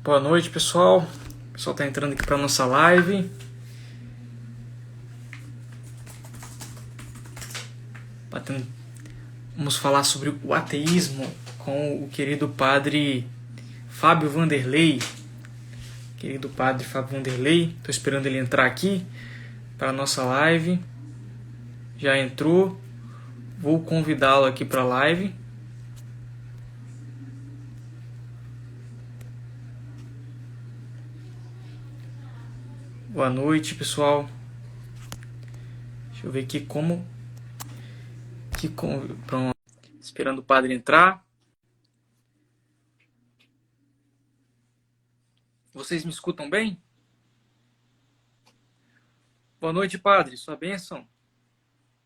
Boa noite, pessoal. O pessoal está entrando aqui para a nossa live. Vamos falar sobre o ateísmo com o querido padre Fábio Vanderlei. Querido padre Fábio Vanderlei. Estou esperando ele entrar aqui para a nossa live. Já entrou. Vou convidá-lo aqui para a live. Boa noite, pessoal. Deixa eu ver aqui pronto. Esperando o padre entrar. Vocês me escutam bem? Boa noite, padre. Sua bênção.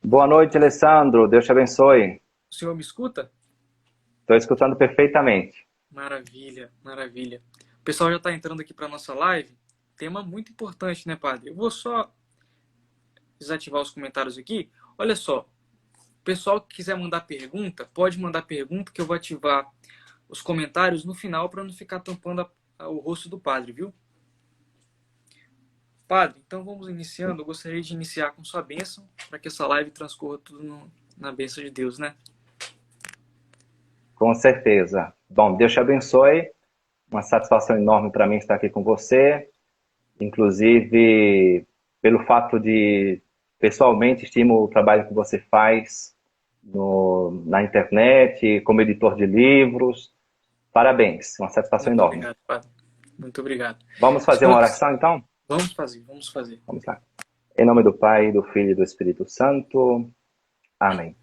Boa noite, Alessandro. Deus te abençoe. O senhor me escuta? Estou escutando perfeitamente. Maravilha, maravilha. O pessoal já está entrando aqui para a nossa live. Tema muito importante, né, padre? Eu vou só desativar os comentários aqui. Olha só, o pessoal que quiser mandar pergunta, pode mandar pergunta que eu vou ativar os comentários no final para não ficar tampando o rosto do padre, viu? Padre, então vamos iniciando. Eu gostaria de iniciar com sua bênção para que essa live transcorra tudo na bênção de Deus, né? Com certeza. Bom, Deus te abençoe. Uma satisfação enorme para mim estar aqui com você. Inclusive, pelo fato de, pessoalmente, estimo o trabalho que você faz na internet, como editor de livros. Parabéns. Uma satisfação Muito enorme. obrigado, padre. Muito obrigado. Vamos fazer uma oração, então? Vamos fazer. Vamos lá. Em nome do Pai, do Filho e do Espírito Santo. Amém.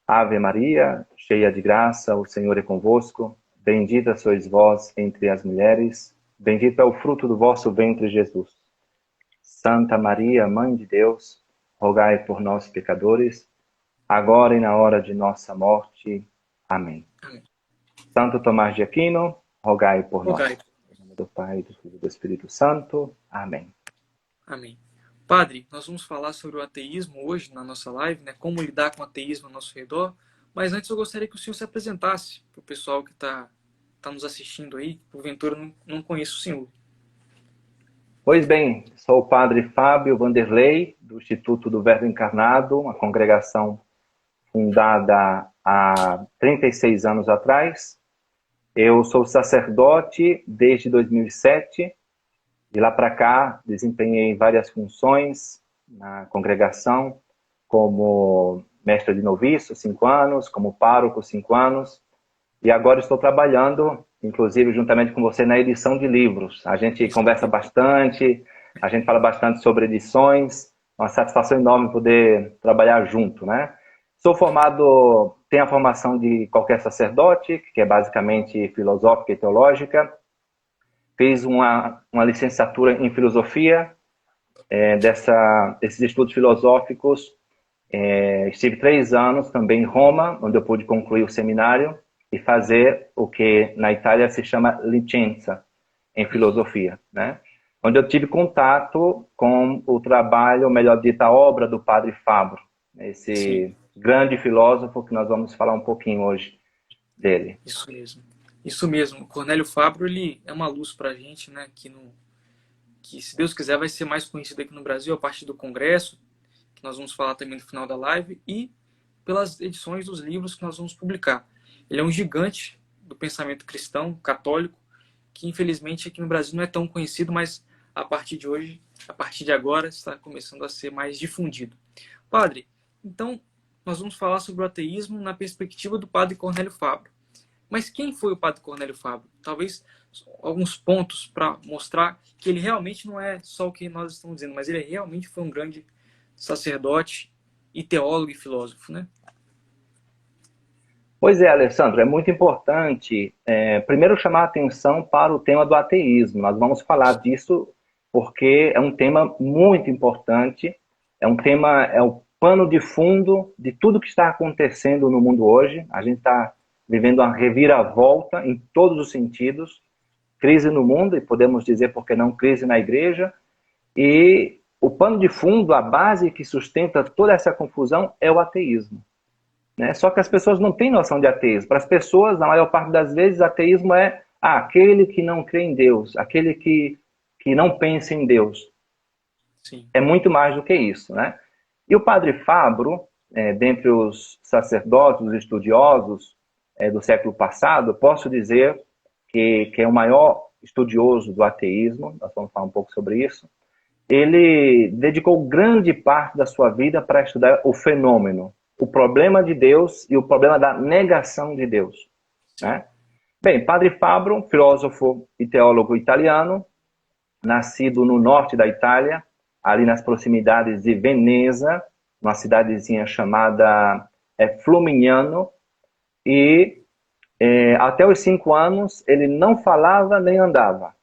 Ave Maria, cheia de graça, o Senhor é convosco. Bendita sois vós entre as mulheres. Bendito é o fruto do vosso ventre, Jesus. Santa Maria, Mãe de Deus, rogai por nós, pecadores, agora e na hora de nossa morte. Amém. Amém. Santo Tomás de Aquino, rogai por nós. Em nome do Pai, do Filho e do Espírito Santo. Amém. Amém. Padre, nós vamos falar sobre o ateísmo hoje na nossa live, né? Como lidar com o ateísmo ao nosso redor. Mas antes eu gostaria que o senhor se apresentasse para o pessoal que está nos assistindo aí, que porventura não conhece o senhor. Pois bem, sou o padre Fábio Vanderlei, do Instituto do Verbo Encarnado, uma congregação fundada há 36 anos atrás. Eu sou sacerdote desde 2007. De lá para cá, desempenhei várias funções na congregação, como mestre de noviço, 5 anos, como pároco, 5 anos. E agora estou trabalhando, inclusive, juntamente com você, na edição de livros. A gente conversa bastante, a gente fala bastante sobre edições. Uma satisfação enorme poder trabalhar junto, né? Sou formado, tenho a formação de qualquer sacerdote, que é basicamente filosófica e teológica. Fiz uma licenciatura em filosofia, desses estudos filosóficos. Estive 3 anos também em Roma, onde eu pude concluir o seminário e fazer o que na Itália se chama licenza em filosofia, né? Onde eu tive contato com o trabalho, ou melhor dito, a obra do padre Fábio, esse Sim. grande filósofo que nós vamos falar um pouquinho hoje dele. Isso mesmo. Isso mesmo. O Cornélio Fábio, ele é uma luz para a gente, né? Que, se Deus quiser, vai ser mais conhecido aqui no Brasil a partir do Congresso, que nós vamos falar também no final da live, e pelas edições dos livros que nós vamos publicar. Ele é um gigante do pensamento cristão, católico, que infelizmente aqui no Brasil não é tão conhecido, mas a partir de hoje, a partir de agora, está começando a ser mais difundido. Padre, então nós vamos falar sobre o ateísmo na perspectiva do padre Cornélio Fábio. Mas quem foi o padre Cornélio Fábio? Talvez alguns pontos para mostrar que ele realmente não é só o que nós estamos dizendo, mas ele realmente foi um grande sacerdote e teólogo e filósofo, né? Pois é, Alessandro, é muito importante, primeiro, chamar a atenção para o tema do ateísmo. Nós vamos falar disso porque é um tema muito importante, é o pano de fundo de tudo que está acontecendo no mundo hoje. A gente está vivendo uma reviravolta em todos os sentidos, crise no mundo, e podemos dizer, por que não, crise na igreja, e o pano de fundo, a base que sustenta toda essa confusão é o ateísmo. Né? Só que as pessoas não têm noção de ateísmo. Para as pessoas, na maior parte das vezes, ateísmo é aquele que não crê em Deus, aquele que não pensa em Deus. Sim. É muito mais do que isso, né? E o padre Fabro, dentre os sacerdotes, os estudiosos do século passado, posso dizer que é o maior estudioso do ateísmo, nós vamos falar um pouco sobre isso. Ele dedicou grande parte da sua vida para estudar o fenômeno, o problema de Deus e o problema da negação de Deus, né? Bem, padre Fabro, filósofo e teólogo italiano, nascido no norte da Itália, ali nas proximidades de Veneza, uma cidadezinha chamada Flumignano, e até os 5 anos ele não falava nem andava.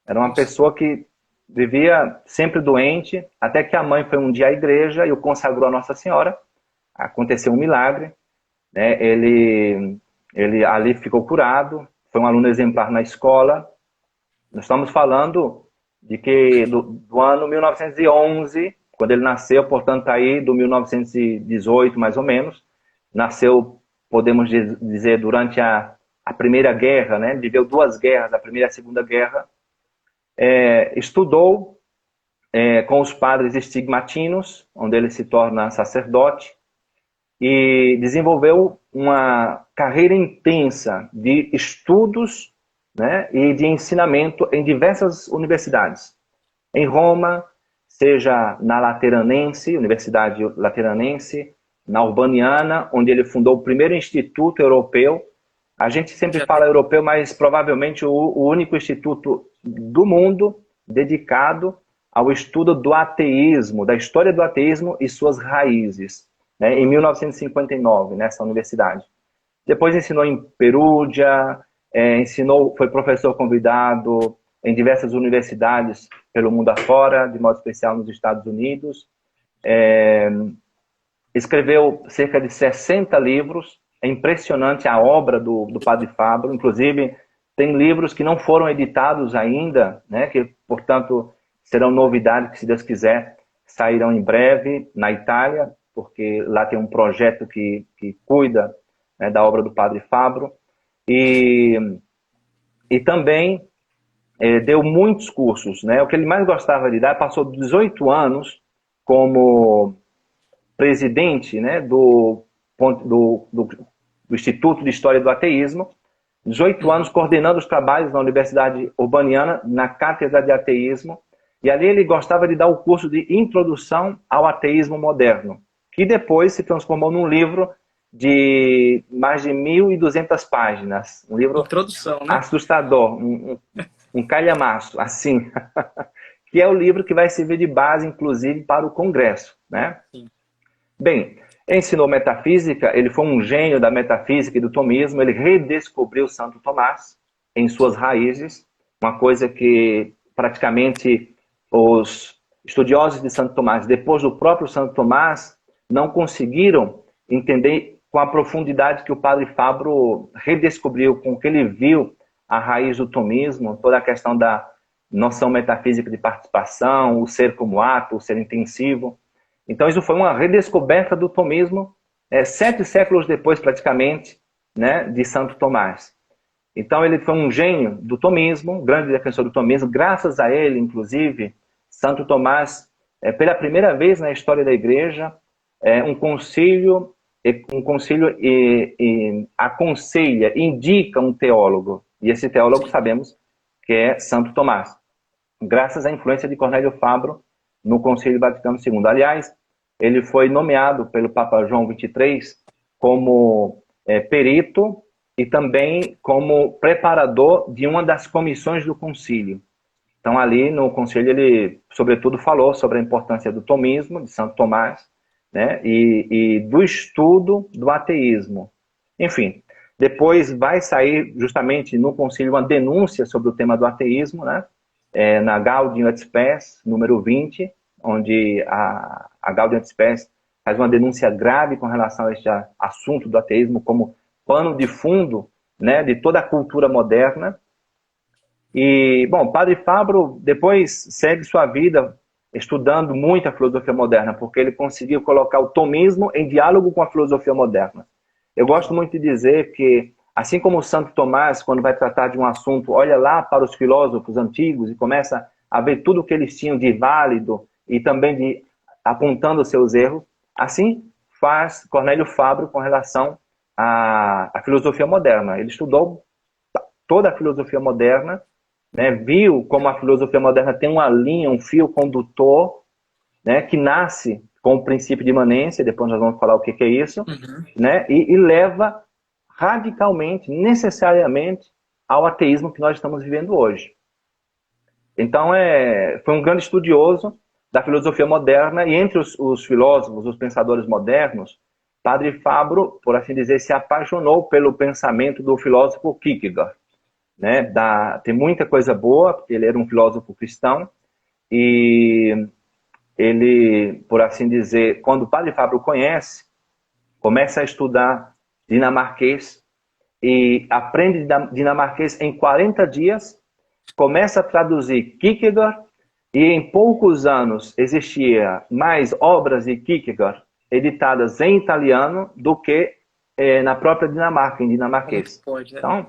Era uma pessoa que vivia sempre doente, até que a mãe foi um dia à igreja e o consagrou a Nossa Senhora. Aconteceu um milagre, né? Ele ali ficou curado, foi um aluno exemplar na escola. Nós estamos falando de que do ano 1911, quando ele nasceu, portanto, aí do 1918, mais ou menos, nasceu, podemos dizer, durante a Primeira Guerra, né? Viveu 2 guerras, a Primeira e a Segunda Guerra. Estudou com os padres estigmatinos, onde ele se torna sacerdote, e desenvolveu uma carreira intensa de estudos, né, e de ensinamento em diversas universidades. Em Roma, seja na Lateranense, Universidade Lateranense, na Urbaniana, onde ele fundou o primeiro instituto europeu. A gente sempre fala europeu, mas provavelmente o único instituto do mundo dedicado ao estudo do ateísmo, da história do ateísmo e suas raízes, né, em 1959, nessa universidade. Depois ensinou em Perúdia, foi professor convidado em diversas universidades pelo mundo afora, de modo especial nos Estados Unidos. Escreveu cerca de 60 livros. É impressionante a obra do padre Fabro. Inclusive, tem livros que não foram editados ainda, né, que, portanto, serão novidades que, se Deus quiser, sairão em breve na Itália, porque lá tem um projeto que cuida, né, da obra do padre Fabro. E também deu muitos cursos, né? O que ele mais gostava de dar, passou 18 anos como presidente, né, do Instituto de História do Ateísmo, 18 anos coordenando os trabalhos na Universidade Urbaniana, na Cátedra de Ateísmo, e ali ele gostava de dar o curso de Introdução ao Ateísmo Moderno, que depois se transformou num livro de mais de 1.200 páginas. Um livro assustador, um calhamaço, assim, que é o livro que vai servir de base, inclusive, para o Congresso, né? Sim. Bem, ensinou metafísica, ele foi um gênio da metafísica e do tomismo, ele redescobriu Santo Tomás em suas raízes, uma coisa que praticamente os estudiosos de Santo Tomás, depois do próprio Santo Tomás, não conseguiram entender com a profundidade que o padre Fabro redescobriu, com que ele viu a raiz do tomismo, toda a questão da noção metafísica de participação, o ser como ato, o ser intensivo. Então isso foi uma redescoberta do tomismo, 7 séculos depois praticamente, né, de Santo Tomás. Então ele foi um gênio do tomismo, um grande defensor do tomismo. Graças a ele, inclusive, Santo Tomás, pela primeira vez na história da Igreja, um concílio aconselha, indica um teólogo. E esse teólogo sabemos que é Santo Tomás, graças à influência de Cornélio Fabro no Concílio Vaticano II. Aliás, ele foi nomeado pelo Papa João XXIII como perito e também como preparador de uma das comissões do concílio. Então, ali no concílio, ele, sobretudo, falou sobre a importância do tomismo, de Santo Tomás, né, e do estudo do ateísmo. Enfim, depois vai sair justamente no concílio uma denúncia sobre o tema do ateísmo, né, na Gaudium et Spes, número 20, onde a Gaudium et Spes faz uma denúncia grave com relação a este assunto do ateísmo como pano de fundo, né, de toda a cultura moderna. E, bom, Padre Fabro depois segue sua vida estudando muito a filosofia moderna, porque ele conseguiu colocar o tomismo em diálogo com a filosofia moderna. Eu gosto muito de dizer que Assim como o Santo Tomás, quando vai tratar de um assunto, olha lá para os filósofos antigos e começa a ver tudo o que eles tinham de válido e também de apontando os seus erros, assim faz Cornélio Fabro com relação à filosofia moderna. Ele estudou toda a filosofia moderna, né, viu como a filosofia moderna tem uma linha, um fio condutor, né, que nasce com o princípio de imanência, depois nós vamos falar o que é isso, né, e leva radicalmente, necessariamente, ao ateísmo que nós estamos vivendo hoje. Então, foi um grande estudioso da filosofia moderna, e entre os filósofos, os pensadores modernos, Padre Fabro, por assim dizer, se apaixonou pelo pensamento do filósofo Kierkegaard. Né? Tem muita coisa boa, porque ele era um filósofo cristão, e ele, por assim dizer, quando o Padre Fabro conhece, começa a estudar dinamarquês, e aprende dinamarquês em 40 dias, começa a traduzir Kierkegaard, e em poucos anos existia mais obras de Kierkegaard editadas em italiano do que na própria Dinamarca, em dinamarquês. Como que pode, né? Então,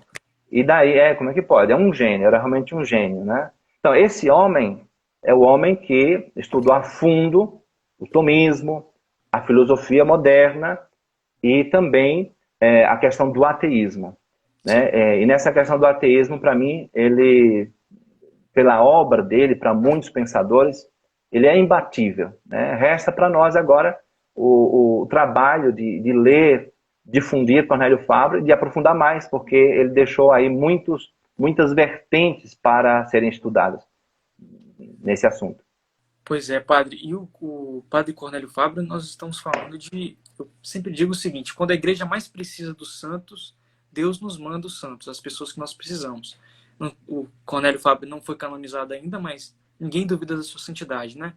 e daí, como é que pode? É um gênio, era realmente um gênio, né? Então, esse homem é o homem que estudou a fundo o tomismo, a filosofia moderna e também a questão do ateísmo. Né? E nessa questão do ateísmo, para mim, ele, pela obra dele, para muitos pensadores, ele é imbatível. Né? Resta para nós agora o trabalho de ler, difundir Cornélio Fabro e de aprofundar mais, porque ele deixou aí muitas vertentes para serem estudadas nesse assunto. Pois é, padre. E o padre Cornélio Fabro, nós estamos falando de... Eu sempre digo o seguinte, quando a igreja mais precisa dos santos, Deus nos manda os santos, as pessoas que nós precisamos. O Cornélio Fabro não foi canonizado ainda, mas ninguém duvida da sua santidade, né?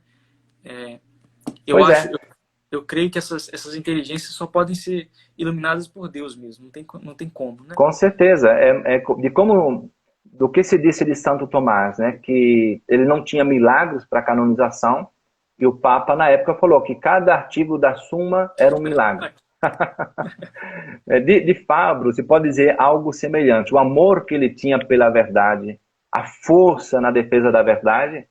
Eu creio que essas inteligências só podem ser iluminadas por Deus mesmo, não tem como, né? Com certeza. Do que se disse de Santo Tomás, né? Que ele não tinha milagres para canonização, e o Papa, na época, falou que cada artigo da Suma era um milagre. De Fabro, se pode dizer algo semelhante. O amor que ele tinha pela verdade, a força na defesa da verdade,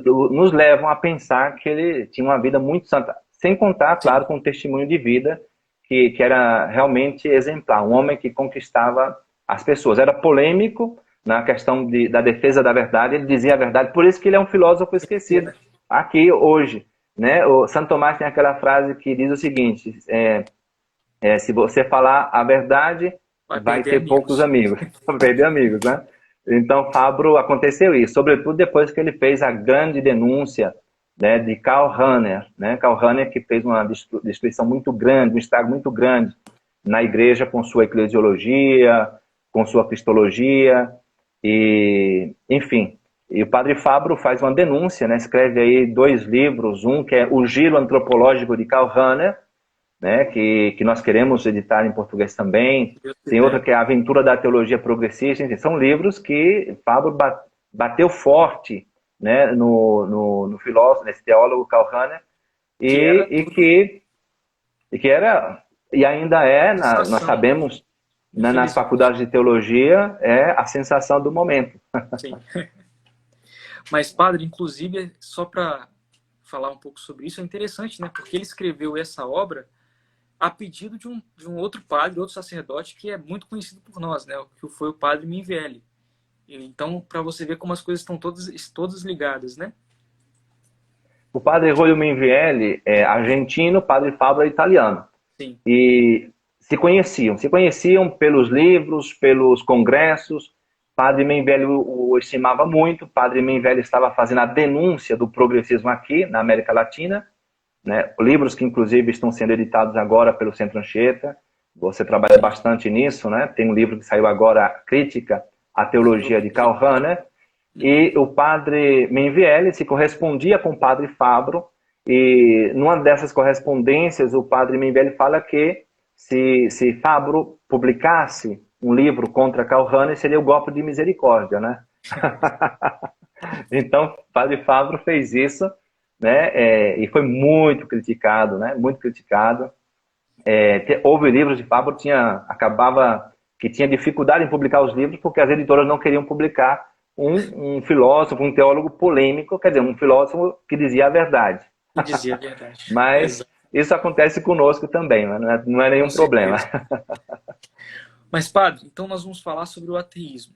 nos levam a pensar que ele tinha uma vida muito santa. Sem contar, claro, com o testemunho de vida que era realmente exemplar. Um homem que conquistava as pessoas. Era polêmico na questão da defesa da verdade. Ele dizia a verdade. Por isso que ele é um filósofo esquecido aqui hoje. Né? O Santo Tomás tem aquela frase que diz o seguinte: se você falar a verdade, vai ter poucos amigos. Vai perder amigos, né? Então, Fabro, aconteceu isso, sobretudo depois que ele fez a grande denúncia, né, de Karl Rahner, né? Karl Rahner, que fez uma destruição muito grande, um estrago muito grande na igreja com sua eclesiologia, com sua cristologia, e, enfim. E o padre Fabro faz uma denúncia, né? Escreve aí 2 livros, um que é O Giro Antropológico de Karl Rahner, né? Que nós queremos editar em português também. Tem outro que é A Aventura da Teologia Progressista. Enfim, são livros que Fabro bateu forte, né? no filósofo, nesse teólogo Karl Rahner, e ainda nós sabemos, né, nas faculdades de teologia, é a sensação do momento. Sim. Mas, padre, inclusive, só para falar um pouco sobre isso, é interessante, né? Porque ele escreveu essa obra a pedido de um outro padre, outro sacerdote, que é muito conhecido por nós, né? Que foi o padre Minvelli. Então, para você ver como as coisas estão todas ligadas, né? O padre Rolho Minvelli é argentino, o padre Fabro é italiano. Sim. E se conheciam pelos livros, pelos congressos. Padre Minvelli o estimava muito. Padre Minvelli estava fazendo a denúncia do progressismo aqui na América Latina, né? Livros que inclusive estão sendo editados agora pelo Centro Anchieta. Você trabalha bastante nisso, né? Tem um livro que saiu agora, Crítica à Teologia de Karl Rahner. E o padre Minvelli se correspondia com o padre Fabro, e numa dessas correspondências o padre Minvelli fala que se Fabro publicasse um livro contra Karl Rahner, seria o golpe de misericórdia, né? Então, o padre Fabro fez isso, né? E foi muito criticado, né? Muito criticado. Houve livros de Fabro, acabava que tinha dificuldade em publicar os livros porque as editoras não queriam publicar um filósofo, um teólogo polêmico, quer dizer, um filósofo que dizia a verdade. E dizia a verdade. Mas Exato. isso acontece conosco também, não é Com nenhum problema. certeza. Mas, padre, então nós vamos falar sobre o ateísmo.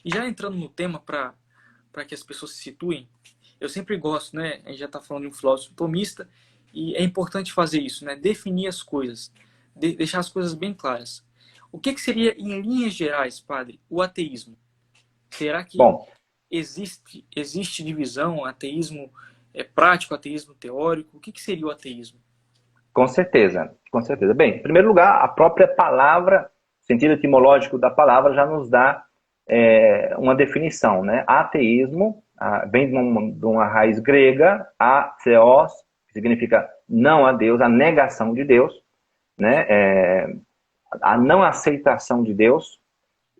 E já entrando no tema para que as pessoas se situem, eu sempre gosto, né? A gente já está falando de um filósofo tomista, e é importante fazer isso, né? Definir as coisas, deixar as coisas bem claras. O que seria, em linhas gerais, padre, o ateísmo? Será que Bom, existe divisão, ateísmo prático, ateísmo teórico? O que seria o ateísmo? com certeza, com certeza. Bem, em primeiro lugar, a própria palavra, o sentido etimológico da palavra já nos dá uma definição, né? Ateísmo vem de uma raiz grega, atheos, que significa não a Deus, a negação de Deus, né? A não aceitação de Deus.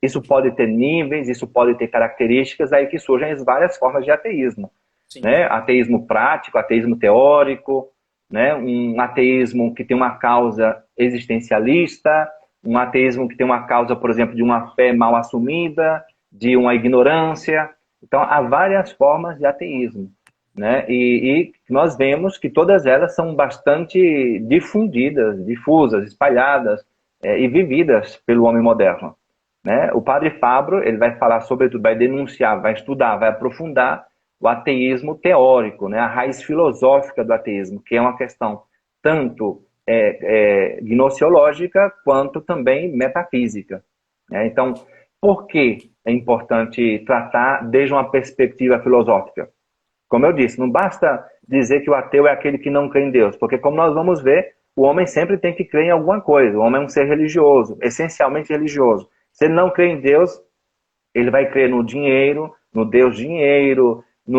Isso pode ter níveis, isso pode ter características, aí que surgem as várias formas de ateísmo, Sim. né? Ateísmo prático, ateísmo teórico, né? Um ateísmo que tem uma causa existencialista, um ateísmo que tem uma causa, por exemplo, de uma fé mal assumida, de uma ignorância. Então, há várias formas de ateísmo, né? E nós vemos que todas elas são bastante difundidas, difusas, espalhadas e vividas pelo homem moderno, né? O padre Fábio, ele vai falar, sobretudo, vai denunciar, vai estudar, vai aprofundar o ateísmo teórico, né? A raiz filosófica do ateísmo, que é uma questão tanto gnoseológica quanto também metafísica, né? Então, por que é importante tratar desde uma perspectiva filosófica? Como eu disse, não basta dizer que o ateu é aquele que não crê em Deus, porque como nós vamos ver, o homem sempre tem que crer em alguma coisa. O homem é um ser religioso, essencialmente religioso. Se ele não crê em Deus, ele vai crer no dinheiro, no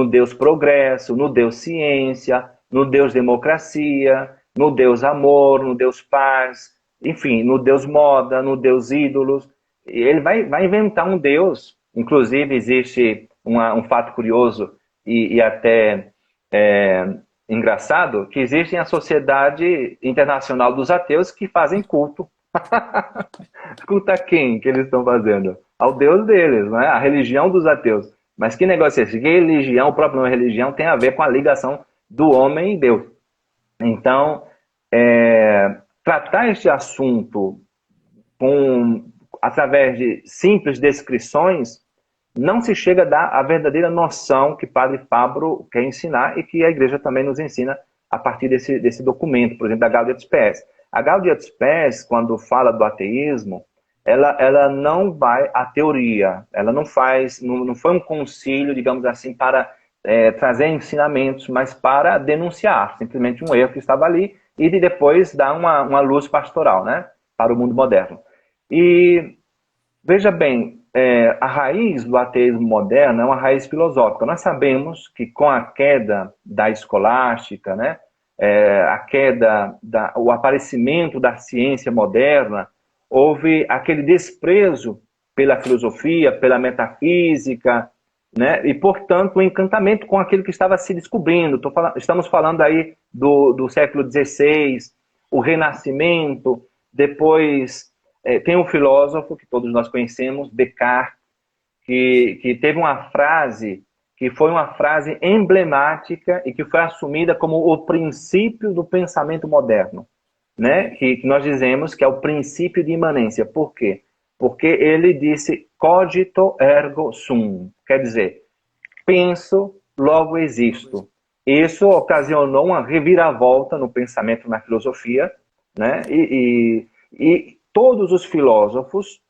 Deus progresso, no Deus ciência, no Deus democracia, no Deus amor, no Deus paz, enfim, no Deus moda, no Deus ídolos. E ele vai inventar um Deus. Inclusive, existe um fato curioso e até engraçado, que existe a Sociedade Internacional dos Ateus que fazem culto. Culto a quem que eles estão fazendo? Ao Deus deles, não é? A religião dos ateus. Mas que negócio é esse? Que religião, o próprio nome religião, tem a ver com a ligação do homem e Deus. Então, tratar este assunto através de simples descrições, não se chega a dar a verdadeira noção que Padre Fábio quer ensinar e que a Igreja também nos ensina a partir desse documento, por exemplo, da Gaudium et Spes. A Gaudium et Spes, quando fala do ateísmo, ela não vai à teoria, ela não foi um concílio, digamos assim, para trazer ensinamentos, mas para denunciar simplesmente um erro que estava ali e depois dar uma luz pastoral, né, para o mundo moderno. E veja bem, a raiz do ateísmo moderno é uma raiz filosófica. Nós sabemos que com a queda da escolástica, né, o aparecimento da ciência moderna, houve aquele desprezo pela filosofia, pela metafísica, né, e, portanto, o encantamento com aquilo que estava se descobrindo. Estamos falando aí do século XVI, o Renascimento, depois tem um filósofo que todos nós conhecemos, Descartes, que teve uma frase que foi uma frase emblemática e que foi assumida como o princípio do pensamento moderno, né? Que nós dizemos que é o princípio de imanência. Por quê? Porque ele disse cogito ergo sum, quer dizer, penso, logo existo. Isso ocasionou uma reviravolta no pensamento, na filosofia, né? E todos os filósofos,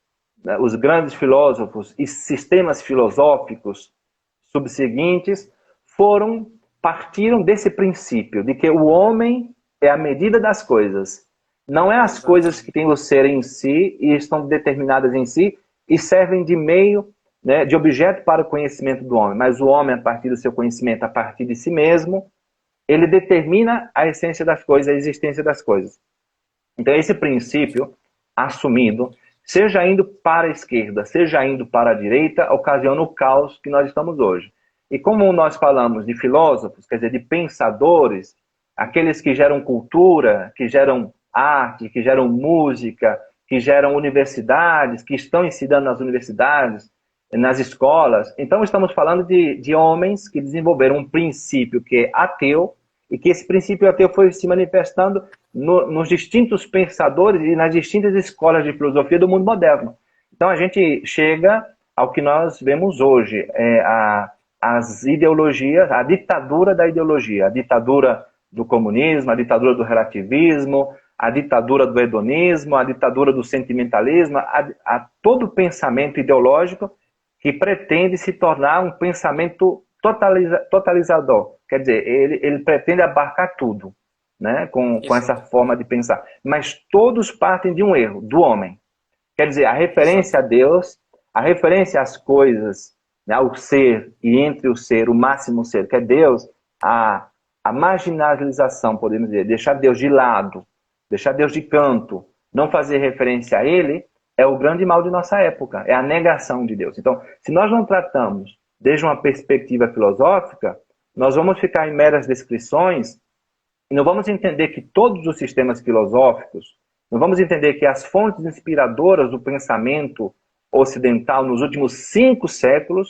né, os grandes filósofos e sistemas filosóficos subseguintes partiram desse princípio de que o homem é a medida das coisas. Não é as coisas que têm o ser em si e estão determinadas em si e servem de meio, né, de objeto para o conhecimento do homem, mas o homem, a partir do seu conhecimento, a partir de si mesmo, ele determina a essência das coisas, a existência das coisas. Então, esse princípio assumido, seja indo para a esquerda, seja indo para a direita, ocasiona o caos que nós estamos hoje. E como nós falamos de filósofos, quer dizer, de pensadores, aqueles que geram cultura, que geram arte, que geram música, que geram universidades, que estão ensinando nas universidades, nas escolas. Então, estamos falando de homens que desenvolveram um princípio que é ateu, e que esse princípio ateu foi se manifestando nos distintos pensadores e nas distintas escolas de filosofia do mundo moderno. Então, a gente chega ao que nós vemos hoje, as ideologias, a ditadura da ideologia, a ditadura do comunismo, a ditadura do relativismo, a ditadura do hedonismo, a ditadura do sentimentalismo, a todo pensamento ideológico que pretende se tornar um pensamento totalizador. Quer dizer, ele pretende abarcar tudo, né, com essa forma de pensar. Mas todos partem de um erro, do homem. Quer dizer, a referência a Deus, a referência às coisas, né, ao ser, e entre o ser, o máximo ser, que é Deus, a marginalização, podemos dizer, deixar Deus de lado, deixar Deus de canto, não fazer referência a Ele, é o grande mal de nossa época, é a negação de Deus. Então, se nós não tratamos desde uma perspectiva filosófica, nós vamos ficar em meras descrições e não vamos entender que todos os sistemas filosóficos, não vamos entender que as fontes inspiradoras do pensamento ocidental nos últimos 5 séculos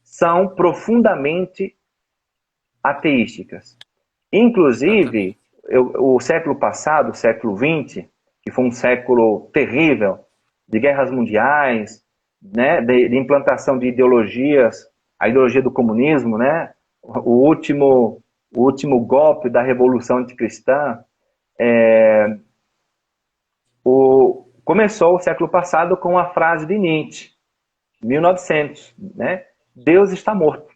são profundamente ateísticas. Inclusive, o século passado, o século XX, que foi um século terrível, de guerras mundiais, né, de implantação de ideologias, a ideologia do comunismo, né, o último golpe da Revolução Anticristã, começou o século passado com a frase de Nietzsche, 1900, né, Deus está morto.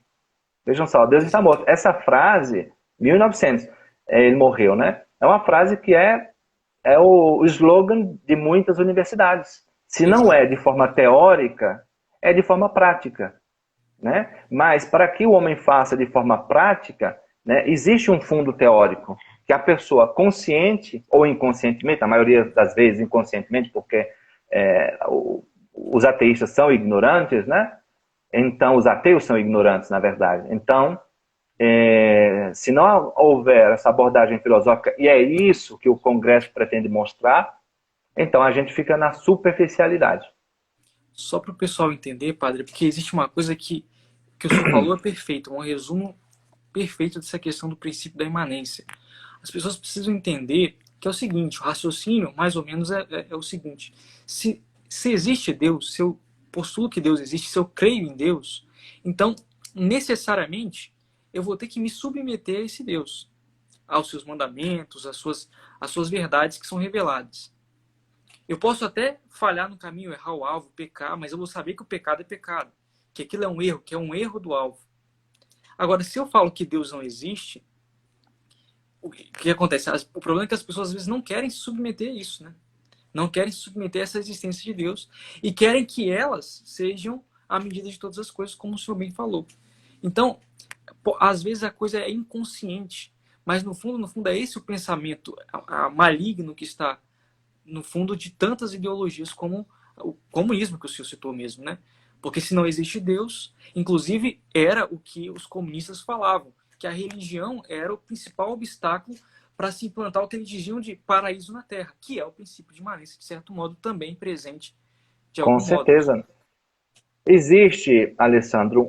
Vejam só, Deus está morto. Essa frase, 1900, ele morreu, né? É uma frase que é o slogan de muitas universidades. Se não é de forma teórica, é de forma prática, né? Mas para que o homem faça de forma prática, né, existe um fundo teórico que a pessoa consciente ou inconscientemente, a maioria das vezes inconscientemente, porque os ateístas são ignorantes, né? Então, os ateus são ignorantes, na verdade. Então, se não houver essa abordagem filosófica, e é isso que o Congresso pretende mostrar, então a gente fica na superficialidade. Só para o pessoal entender, padre, porque existe uma coisa que o senhor falou é perfeito, um resumo perfeito dessa questão do princípio da imanência. As pessoas precisam entender que é o seguinte, o raciocínio, mais ou menos, é o seguinte. Se existe Deus, se eu postulo que Deus existe, se eu creio em Deus, então, necessariamente, eu vou ter que me submeter a esse Deus, aos seus mandamentos, às suas verdades que são reveladas. Eu posso até falhar no caminho, errar o alvo, pecar, mas eu vou saber que o pecado é pecado, que aquilo é um erro, que é um erro do alvo. Agora, se eu falo que Deus não existe, o que acontece? O problema é que as pessoas às vezes não querem se submeter a isso, né? Não querem se submeter a essa existência de Deus e querem que elas sejam a medida de todas as coisas, como o senhor bem falou. Então, às vezes a coisa é inconsciente, mas no fundo é esse o pensamento maligno que está no fundo de tantas ideologias como o comunismo que o senhor citou mesmo, né? Porque se não existe Deus, inclusive era o que os comunistas falavam, que a religião era o principal obstáculo para se implantar o que eles diziam de paraíso na Terra, que é o princípio de imanência, de certo modo, também presente de algum modo. Com certeza. Existe, Alessandro,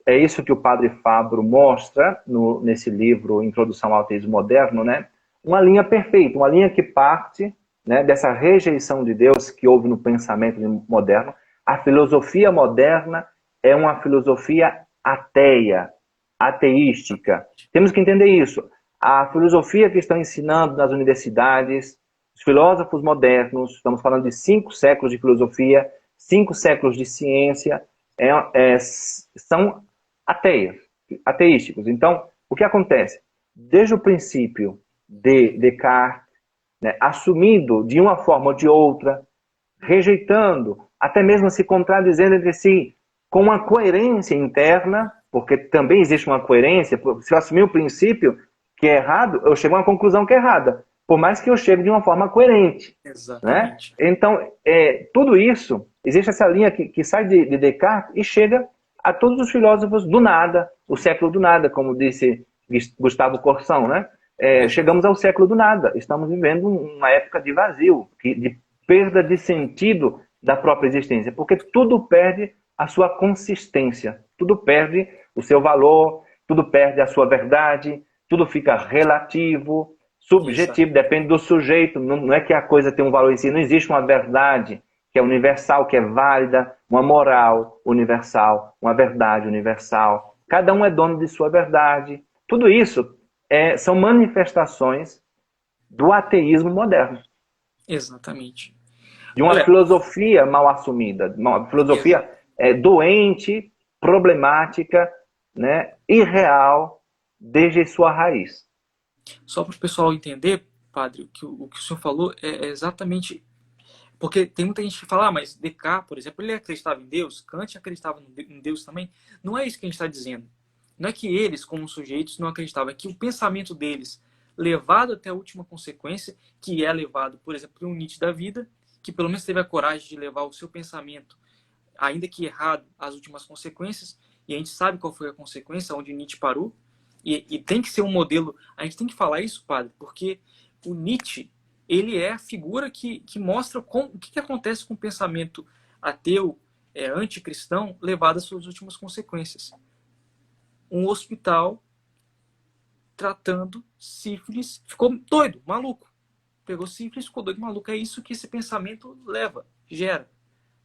é isso que o padre Fábio mostra nesse livro Introdução ao Ateísmo Moderno, né? Uma linha perfeita, uma linha que parte, né, dessa rejeição de Deus que houve no pensamento moderno. A filosofia moderna é uma filosofia ateia, ateística. Temos que entender isso. A filosofia que estão ensinando nas universidades, os filósofos modernos, estamos falando de 5 séculos de filosofia, 5 séculos de ciência, são ateísticos. Então, o que acontece? Desde o princípio de Descartes, né, assumindo de uma forma ou de outra, rejeitando, até mesmo se contradizendo entre si, com uma coerência interna, porque também existe uma coerência. Se eu assumir o princípio que é errado, eu chego a uma conclusão que é errada, por mais que eu chegue de uma forma coerente. Exatamente. Né? Então, tudo isso, existe essa linha que sai de Descartes e chega a todos os filósofos do nada, o século do nada, como disse Gustavo Corsão, né? chegamos ao século do nada. Estamos vivendo uma época de vazio, de perda de sentido da própria existência, porque tudo perde a sua consistência, tudo perde o seu valor, tudo perde a sua verdade, tudo fica relativo, subjetivo, depende do sujeito. Não é que a coisa tem um valor em si, não existe uma verdade que é universal, que é válida, uma moral universal, uma verdade universal. Cada um é dono de sua verdade. Tudo isso são manifestações do ateísmo moderno. Exatamente. De uma filosofia mal assumida, uma filosofia doente, problemática, né, irreal, desde sua raiz. Só para o pessoal entender, padre, o que o senhor falou é exatamente... Porque tem muita gente que fala, mas Descartes, por exemplo, ele acreditava em Deus, Kant acreditava em Deus também. Não é isso que a gente está dizendo. Não é que eles, como sujeitos, não acreditavam. É que o pensamento deles, levado até a última consequência, que é levado, por exemplo, por um Nietzsche da vida, que pelo menos teve a coragem de levar o seu pensamento, ainda que errado, às últimas consequências, e a gente sabe qual foi a consequência, onde Nietzsche parou, e tem que ser um modelo. A gente tem que falar isso, padre, porque o Nietzsche, ele é a figura que mostra o que acontece com o pensamento ateu, anticristão, levado às suas últimas consequências. Um hospital tratando sífilis, ficou doido, maluco. Pegou sífilis, ficou doido, maluco. É isso que esse pensamento leva, gera.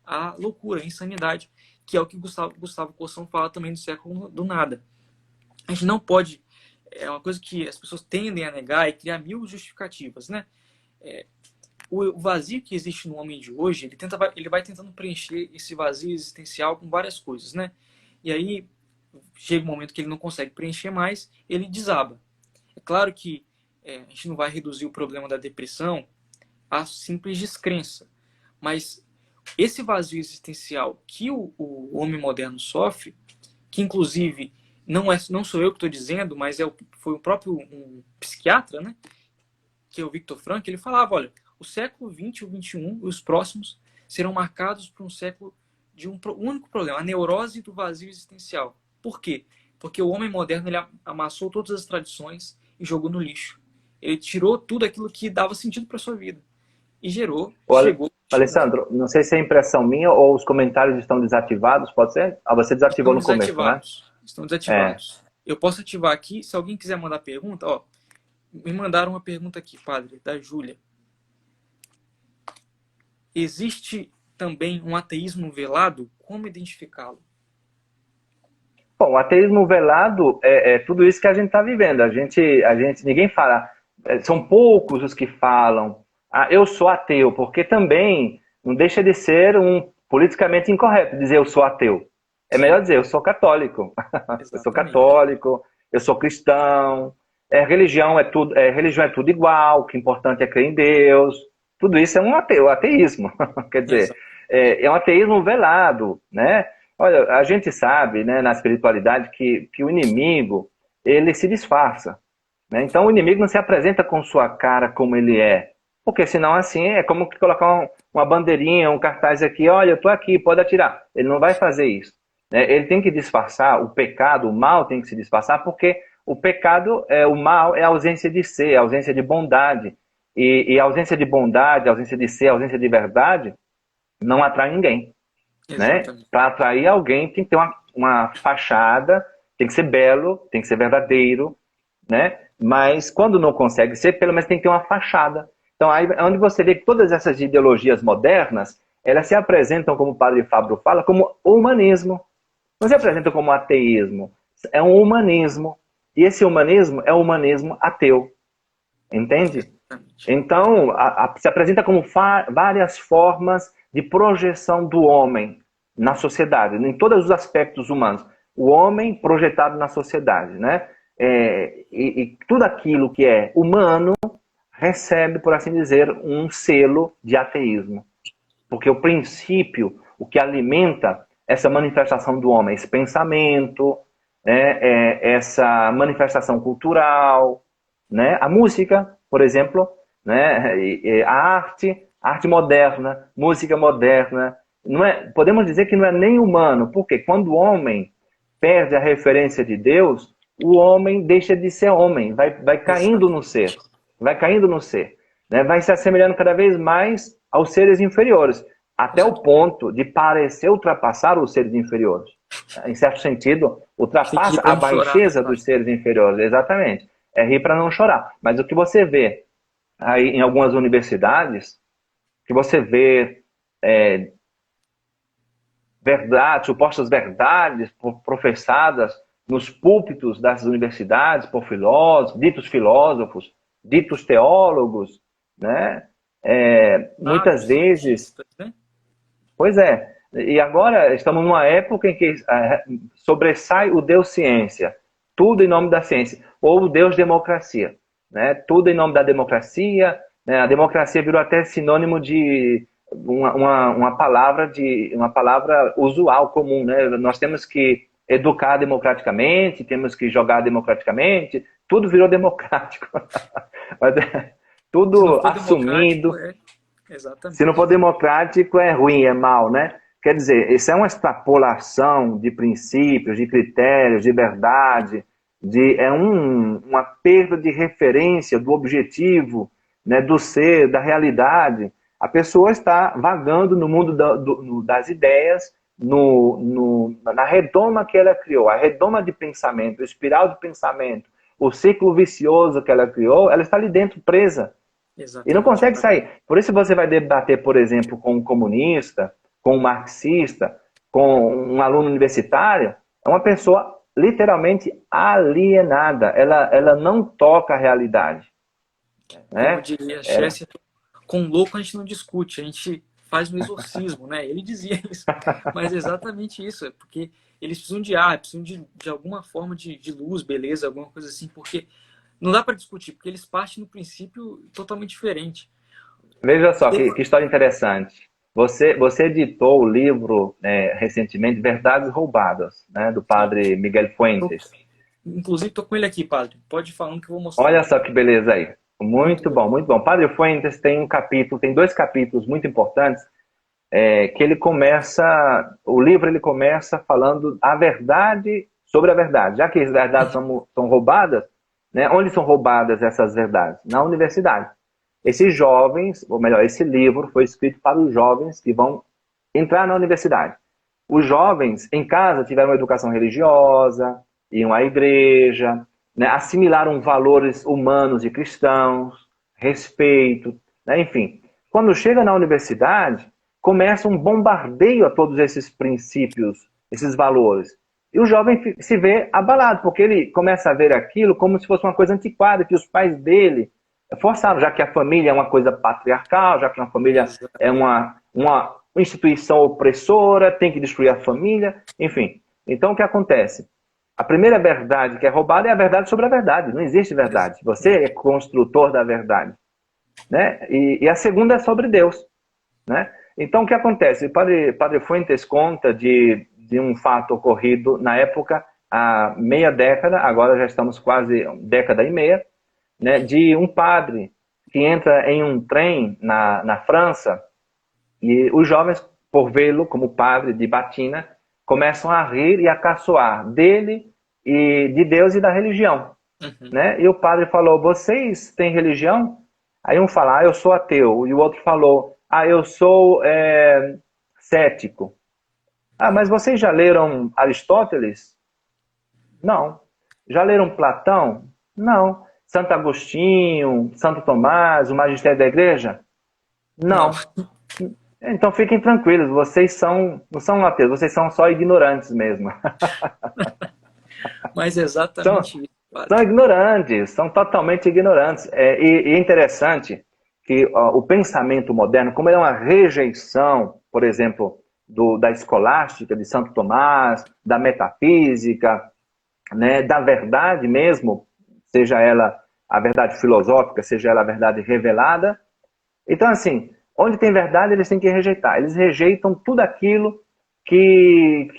A loucura, a insanidade, que é o que Gustavo Corsão fala também do século do nada. A gente não pode... É uma coisa que as pessoas tendem a negar e criar mil justificativas, né? O vazio que existe no homem de hoje, ele vai tentando preencher esse vazio existencial com várias coisas, né? E aí chega um momento que ele não consegue preencher mais, ele desaba. É claro que a gente não vai reduzir o problema da depressão a simples descrença, mas esse vazio existencial que o homem moderno sofre, que inclusive não sou eu que estou dizendo, mas foi o próprio um psiquiatra, né? Que é o Viktor Frankl, ele falava, olha, o século XX, o XXI e os próximos serão marcados por um século de um único problema, a neurose do vazio existencial. Por quê? Porque o homem moderno ele amassou todas as tradições e jogou no lixo. Ele tirou tudo aquilo que dava sentido para sua vida. E chegou... Alessandro, não sei se é impressão minha ou os comentários estão desativados, pode ser? Você desativou no começo, né? Estão desativados. Eu posso ativar aqui, se alguém quiser mandar pergunta, ó, me mandaram uma pergunta aqui, padre, da Júlia. Existe também um ateísmo velado? Como identificá-lo? Bom, o ateísmo velado é tudo isso que a gente está vivendo. Ninguém fala, são poucos os que falam, eu sou ateu, porque também não deixa de ser um politicamente incorreto dizer eu sou ateu. É melhor dizer eu sou católico. Eu sou católico, eu sou cristão. Religião é tudo igual, o que é importante é crer em Deus. Tudo isso é um ateísmo. Quer dizer, é um ateísmo velado, né? Olha, a gente sabe, né, na espiritualidade que o inimigo, ele se disfarça, né? Então o inimigo não se apresenta com sua cara como ele é, porque senão assim é como que colocar uma bandeirinha, um cartaz aqui, olha, eu tô aqui, pode atirar. Ele não vai fazer isso, né? Ele tem que disfarçar, o pecado, o mal tem que se disfarçar, porque o pecado, o mal é a ausência de ser, a ausência de bondade. E a ausência de bondade, a ausência de ser, a ausência de verdade, não atrai ninguém. Né? Para atrair alguém tem que ter uma fachada, tem que ser belo, tem que ser verdadeiro, né? Mas quando não consegue ser, pelo menos tem que ter uma fachada. Então aí é onde você vê que todas essas ideologias modernas, elas se apresentam, como o padre Fábio fala, como humanismo. Não se apresentam como ateísmo, é um humanismo. E esse humanismo é o humanismo ateu. Entende? Então, se apresenta como várias formas de projeção do homem na sociedade, em todos os aspectos humanos. O homem projetado na sociedade, né? E tudo aquilo que é humano recebe, por assim dizer, um selo de ateísmo. Porque o princípio, o que alimenta essa manifestação do homem, esse pensamento, essa manifestação cultural, né? A música, por exemplo, né? A arte moderna, música moderna, podemos dizer que não é nem humano, porque quando o homem perde a referência de Deus, o homem deixa de ser homem, vai caindo no ser, né? Vai se assemelhando cada vez mais aos seres inferiores, até o ponto de parecer ultrapassar os seres inferiores. Em certo sentido, ultrapassa a baixeza dos seres inferiores, exatamente. É rir para não chorar. Mas o que você vê aí em algumas universidades, que você vê verdades, supostas verdades professadas nos púlpitos das universidades por filósofos, ditos teólogos, né? Muitas vezes... Né? Pois é. E agora estamos numa época em que sobressai o Deus ciência, tudo em nome da ciência, ou o Deus democracia, né? Tudo em nome da democracia, né? A democracia virou até sinônimo de uma palavra usual, comum, né? Nós temos que educar democraticamente, temos que jogar democraticamente, tudo virou democrático. Tudo assumido. Exatamente. Se não for democrático, é ruim, é mal, né? Quer dizer, isso é uma extrapolação de princípios, de critérios, de verdade, uma perda de referência do objetivo, né, do ser, da realidade. A pessoa está vagando no mundo das ideias, na redoma que ela criou, a redoma de pensamento, o espiral de pensamento, o ciclo vicioso que ela criou, ela está ali dentro presa. Exatamente. E não consegue sair. Por isso você vai debater, por exemplo, com um comunista, com um marxista, com um aluno universitário, é uma pessoa literalmente alienada. Ela não toca a realidade. Como diria Chesterton, com louco a gente não discute, a gente faz um exorcismo, né? Ele dizia isso. Mas é exatamente isso, porque eles precisam de ar, precisam de alguma forma de luz, beleza, alguma coisa assim, porque não dá para discutir, porque eles partem no princípio totalmente diferente. Veja só que história interessante. Você editou o livro recentemente, Verdades Roubadas, né, do padre Miguel Fuentes. Inclusive, estou com ele aqui, padre. Pode ir falando que eu vou mostrar. Olha só que beleza aí. Muito bom, muito bom. Padre Fuentes tem dois capítulos muito importantes, que ele começa, o livro ele começa falando a verdade sobre a verdade. Já que as verdades são roubadas, né, onde são roubadas essas verdades? Na universidade. Esses jovens, ou melhor, esse livro foi escrito para os jovens que vão entrar na universidade. Os jovens em casa tiveram uma educação religiosa, iam à igreja, né, assimilaram valores humanos e cristãos, respeito, né, enfim. Quando chega na universidade, começa um bombardeio a todos esses princípios, esses valores. E o jovem se vê abalado, porque ele começa a ver aquilo como se fosse uma coisa antiquada, que os pais dele forçaram, já que a família é uma coisa patriarcal, já que uma família é uma instituição opressora, tem que destruir a família, enfim. Então o que acontece? A primeira verdade que é roubada é a verdade sobre a verdade. Não existe verdade. Você é construtor da verdade, né? E a segunda é sobre Deus, né? Então o que acontece? O padre Fuentes conta de um fato ocorrido na época, há meia década, agora já estamos quase década e meia, né, de um padre que entra em um trem na França e os jovens, por vê-lo como padre de batina, começam a rir e a caçoar dele e de Deus e da religião. Né? E o padre falou, vocês têm religião? Aí um fala, eu sou ateu. E o outro falou, eu sou cético. Mas vocês já leram Aristóteles? Não. Já leram Platão? Não. Santo Agostinho, Santo Tomás, o magistério da igreja? Não. Então fiquem tranquilos, vocês não são ateus, vocês são só ignorantes mesmo. Mas exatamente isso. São ignorantes, são totalmente ignorantes. E é interessante que o pensamento moderno, como ele é uma rejeição, por exemplo, da escolástica de Santo Tomás, da metafísica, né, da verdade mesmo, seja ela a verdade filosófica, seja ela a verdade revelada. Então, assim, onde tem verdade, eles têm que rejeitar. Eles rejeitam tudo aquilo que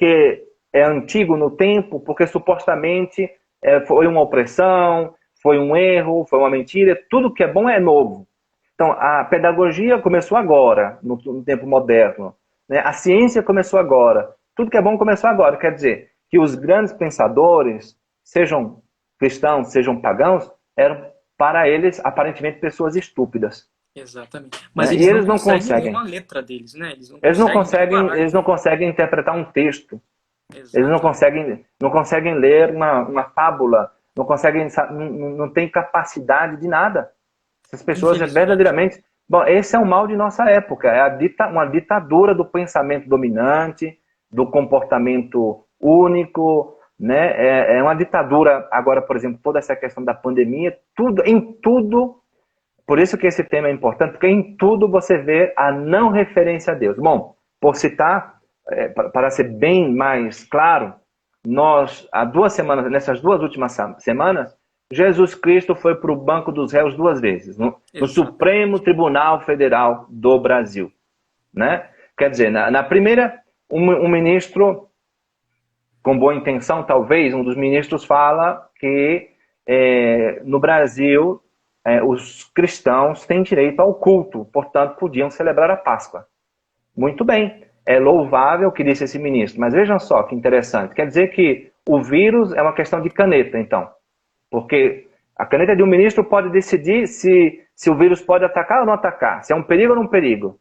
é antigo no tempo, porque supostamente foi uma opressão, foi um erro, foi uma mentira. Tudo que é bom é novo. Então, a pedagogia começou agora, no tempo moderno, né? A ciência começou agora. Tudo que é bom começou agora. Quer dizer, que os grandes pensadores, sejam cristãos, sejam pagãos, eram para eles aparentemente pessoas estúpidas. Exatamente. Mas Né? E eles não eles não conseguem ler conseguem. uma letra deles, né? Eles não conseguem ler um Eles parágrafo. não conseguem interpretar um texto. Eles Exatamente. não conseguem ler uma fábula, não conseguem, não têm capacidade de nada. Essas pessoas Infelizmente. verdadeiramente. Bom, esse é o mal de nossa época, é uma ditadura do pensamento dominante, do comportamento único, né? É uma ditadura. Agora, por exemplo, toda essa questão da pandemia, em tudo. Por isso que esse tema é importante, porque em tudo você vê a não referência a Deus. Bom, por citar, para ser bem mais claro, nós, há 2 semanas, nessas 2 últimas semanas, Jesus Cristo foi para o banco dos réus 2 vezes, no Supremo Exatamente. Tribunal Federal do Brasil. Né? Quer dizer, na primeira, um ministro, com boa intenção, talvez, um dos ministros fala que no Brasil os cristãos têm direito ao culto, portanto, podiam celebrar a Páscoa. Muito bem, é louvável o que disse esse ministro, mas vejam só que interessante. Quer dizer que o vírus é uma questão de caneta, então. Porque a caneta de um ministro pode decidir se o vírus pode atacar ou não atacar, se é um perigo ou não um perigo.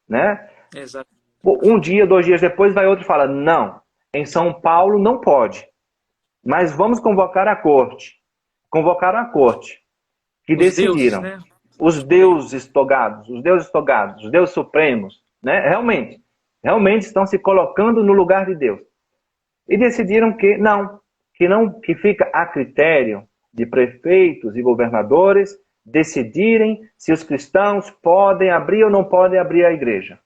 Né? Exato. Um dia, 2 dias depois, vai outro e fala, não, em São Paulo não pode, mas vamos convocar a corte. Convocaram a corte, que Os deuses, decidiram. né? Os deuses togados, os deuses togados, os deuses supremos, né? Realmente estão se colocando no lugar de Deus. E decidiram que fica a critério de prefeitos e governadores decidirem se os cristãos podem abrir ou não podem abrir a igreja.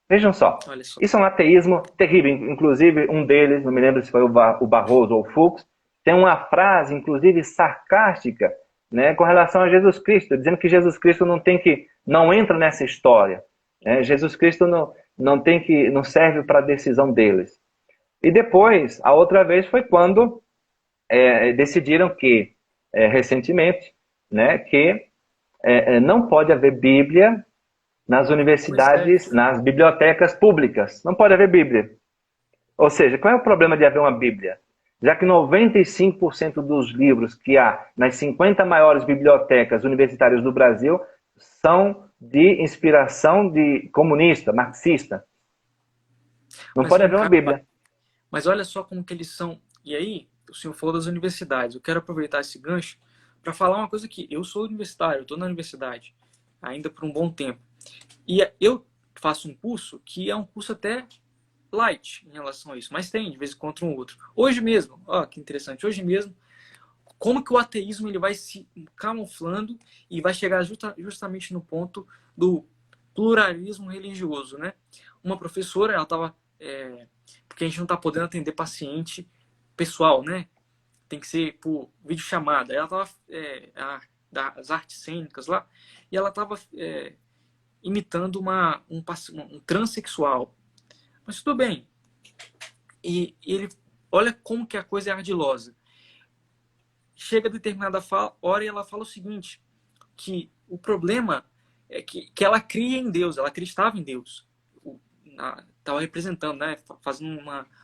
Vejam só, Olha só. isso é um ateísmo terrível. Inclusive, um deles, não me lembro se foi o Barroso ou o Fux, tem uma frase, inclusive, sarcástica, né, com relação a Jesus Cristo, dizendo que Jesus Cristo não entra nessa história. Né? Jesus Cristo não serve para a decisão deles. E depois, a outra vez foi quando decidiram que, recentemente, né, que não pode haver Bíblia nas Pois é. universidades, nas bibliotecas públicas. Não pode haver Bíblia. Ou seja, qual é o problema de haver uma Bíblia? Já que 95% dos livros que há nas 50 maiores bibliotecas universitárias do Brasil são de inspiração de comunista, marxista. Não Mas pode vem haver uma cá, Bíblia. mas olha só como que eles são. E aí, o senhor falou das universidades. Eu quero aproveitar esse gancho para falar uma coisa que eu sou universitário, eu estou na universidade ainda por um bom tempo. E eu faço um curso que é um curso até light em relação a isso, mas tem de vez em quando um outro. Hoje mesmo, ó, que interessante, hoje mesmo, como que o ateísmo ele vai se camuflando e vai chegar justamente no ponto do pluralismo religioso, né? Uma professora, ela estava porque a gente não está podendo atender paciente pessoal, né? Tem que ser por videochamada. Ela estava das artes cênicas lá e ela estava imitando um transexual. Mas tudo bem. E ele, olha como que a coisa é ardilosa. Chega a determinada hora e ela fala o seguinte, que o problema é que ela cria em Deus, ela acreditava em Deus. Estava representando, né, fazendo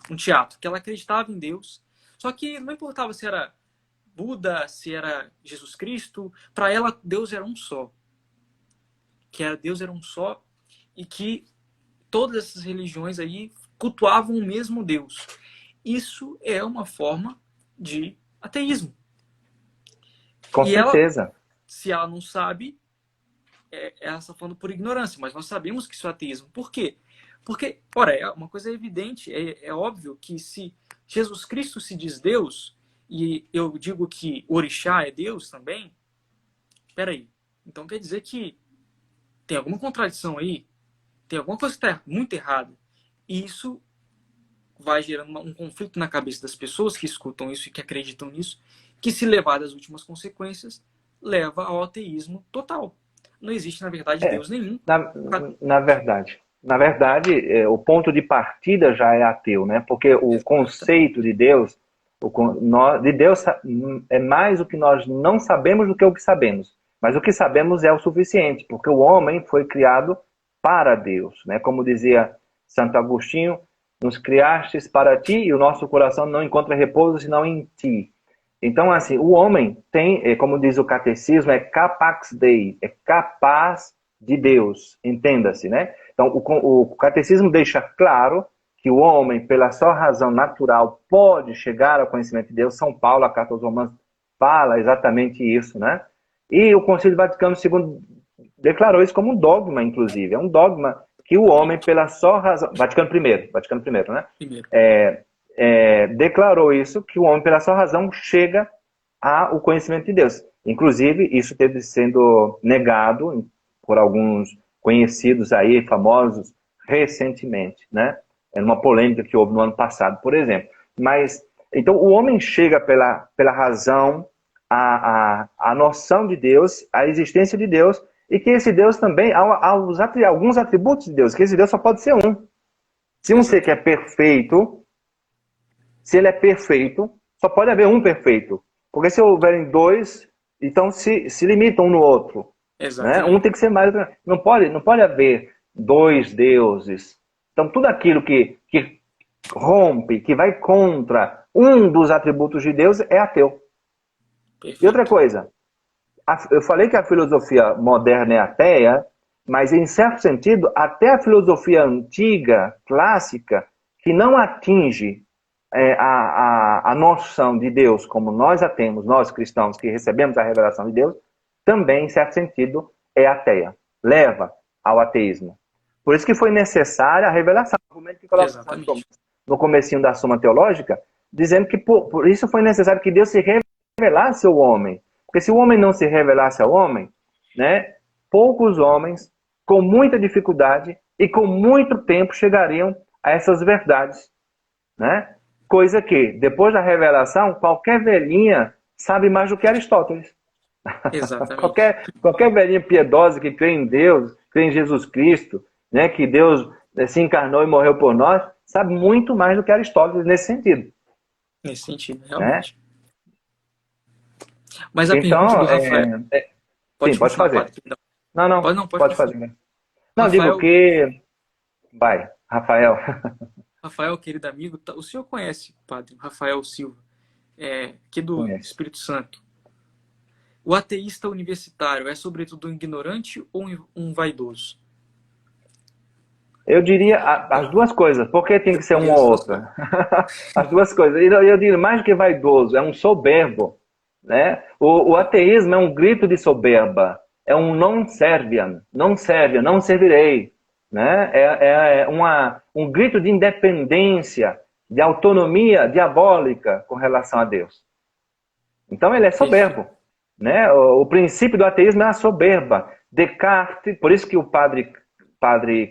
um teatro, que ela acreditava em Deus. Só que não importava se era Buda, se era Jesus Cristo, para ela Deus era um só. Deus era um só e que todas essas religiões aí cultuavam o mesmo Deus. Isso é uma forma de ateísmo. Com E ela, certeza. se ela não sabe, ela está falando por ignorância, mas nós sabemos que isso é ateísmo. Por quê? Porque, ora, uma coisa é evidente, é óbvio que se Jesus Cristo se diz Deus, e eu digo que o orixá é Deus também, peraí, então quer dizer que tem alguma contradição aí? Tem alguma coisa que está muito errada? E isso vai gerando um conflito na cabeça das pessoas que escutam isso e que acreditam nisso, que se levar às últimas consequências, leva ao ateísmo total. Não existe, na verdade, É, Deus nenhum. na, na verdade, o ponto de partida já é ateu, né? Porque o conceito de Deus, de Deus é mais o que nós não sabemos do que o que sabemos. Mas o que sabemos é o suficiente, porque o homem foi criado para Deus, né? Como dizia Santo Agostinho, nos criastes para ti e o nosso coração não encontra repouso senão em ti. Então, assim, o homem tem, como diz o catecismo, é capax Dei, é capaz de Deus, entenda-se, né? Então, o catecismo deixa claro que o homem, pela sua razão natural, pode chegar ao conhecimento de Deus. São Paulo, a Carta aos Romanos, fala exatamente isso, né? E o Concílio Vaticano II declarou isso como um dogma, inclusive. É um dogma que o homem, pela só razão... Vaticano I, né? Primeiro. Declarou isso, que o homem, pela sua razão, chega ao conhecimento de Deus. Inclusive, isso teve sendo negado por alguns conhecidos aí, famosos, recentemente, né? É uma polêmica que houve no ano passado, por exemplo. Mas, então, o homem chega pela razão, a noção de Deus, a existência de Deus, e que esse Deus também, alguns atributos de Deus, que esse Deus só pode ser um. Se um ser que é perfeito, se ele é perfeito, só pode haver um perfeito. Porque se houverem dois, então se limitam um no outro. Né? Um tem que ser mais... Não pode haver dois deuses. Então, tudo aquilo que rompe, que vai contra um dos atributos de Deus é ateu. Perfeito. E outra coisa, eu falei que a filosofia moderna é ateia, mas em certo sentido, até a filosofia antiga, clássica, que não atinge a noção de Deus como nós a temos, nós cristãos que recebemos a revelação de Deus, também, em certo sentido, é ateia. Leva ao ateísmo. Por isso que foi necessária a revelação. O argumento que coloca no comecinho da Suma Teológica, dizendo que por isso foi necessário que Deus se revelasse ao homem. Porque se o homem não se revelasse ao homem, né, poucos homens, com muita dificuldade e com muito tempo, chegariam a essas verdades. Né? Coisa que, depois da revelação, qualquer velhinha sabe mais do que Aristóteles. Exatamente. qualquer velhinha piedosa que crê em Deus, crê em Jesus Cristo, né, que Deus se encarnou e morreu por nós, sabe muito mais do que Aristóteles nesse sentido. Nesse sentido, realmente. Né? Mas a pergunta do Rafael... Sim, pode fazer. Não, pode fazer. Não, Rafael... digo que... Vai, Rafael. Rafael, querido amigo, o senhor conhece o padre Rafael Silva, aqui do Espírito Santo. O ateísta universitário é, sobretudo, um ignorante ou um vaidoso? Eu diria as duas coisas. Por que tem que ser uma ou outra? As duas coisas. Eu diria, mais do que vaidoso, é um soberbo. Né? O ateísmo é um grito de soberba. É um non serviam, não servirei. Né? É um grito de independência, de autonomia diabólica com relação a Deus. Então ele é soberbo. Né? O princípio do ateísmo é a soberba. Descartes, por isso que o padre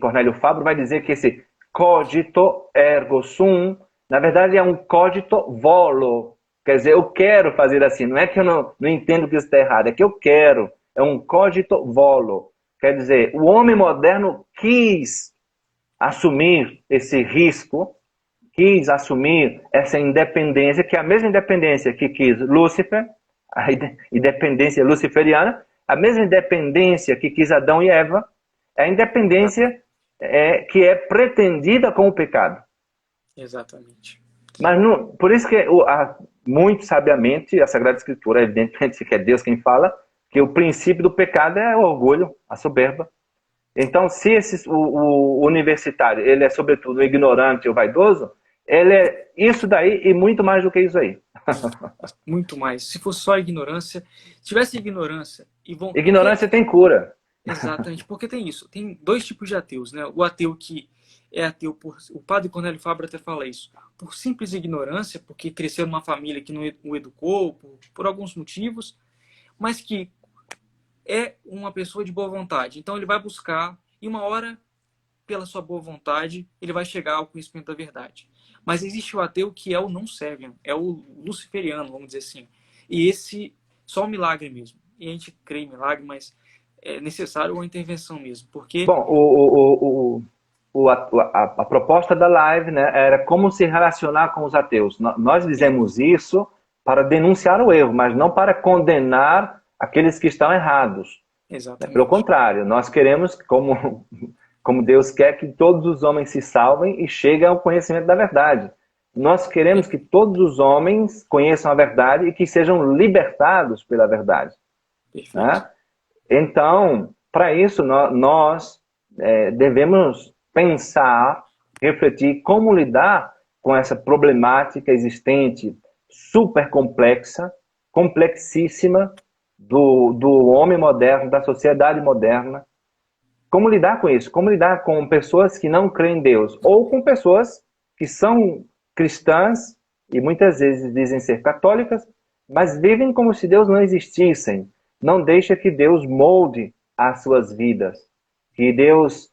Cornélio Fabro vai dizer que esse cogito ergo sum, na verdade é um cogito volo. Quer dizer, eu quero fazer assim. Não é que eu não entendo que isso está errado, é que eu quero. É um cogito volo. Quer dizer, o homem moderno quis assumir esse risco, quis assumir essa independência, que é a mesma independência que quis Lúcifer, a independência luciferiana, a mesma independência que quis Adão e Eva, é a independência que é pretendida com o pecado. Exatamente. Mas por isso que muito sabiamente a Sagrada Escritura, evidentemente que é Deus quem fala, que o princípio do pecado é o orgulho, a soberba. Então, se o universitário ele é sobretudo o ignorante ou vaidoso, ele é isso daí e muito mais do que isso aí. Muito mais. Se fosse só ignorância, se tivesse ignorância e vontade... Ignorância tem cura. Exatamente, porque tem isso. Tem dois tipos de ateus, né? O ateu que é ateu por... O padre Cornélio Fabro até fala isso. Por simples ignorância, porque cresceu numa família que não o educou, por alguns motivos, mas que é uma pessoa de boa vontade. Então ele vai buscar, e uma hora, pela sua boa vontade, ele vai chegar ao conhecimento da verdade. Mas existe o ateu que é o não serviam, é o luciferiano, vamos dizer assim. E esse, só o milagre mesmo. E a gente crê em milagre, mas é necessário uma intervenção mesmo. Porque... Bom, a proposta da live, né, era como se relacionar com os ateus. Nós dizemos isso para denunciar o erro, mas não para condenar aqueles que estão errados. Exatamente. Pelo contrário, nós queremos, como Deus quer, que todos os homens se salvem e cheguem ao conhecimento da verdade. Nós queremos que todos os homens conheçam a verdade e que sejam libertados pela verdade. Perfeito. Né? Então, para isso, nós devemos pensar, refletir como lidar com essa problemática existente, super complexa, complexíssima, do homem moderno, da sociedade moderna. Como lidar com isso? Como lidar com pessoas que não creem em Deus? Ou com pessoas que são cristãs e muitas vezes dizem ser católicas, mas vivem como se Deus não existissem. Não deixa que Deus molde as suas vidas. Que Deus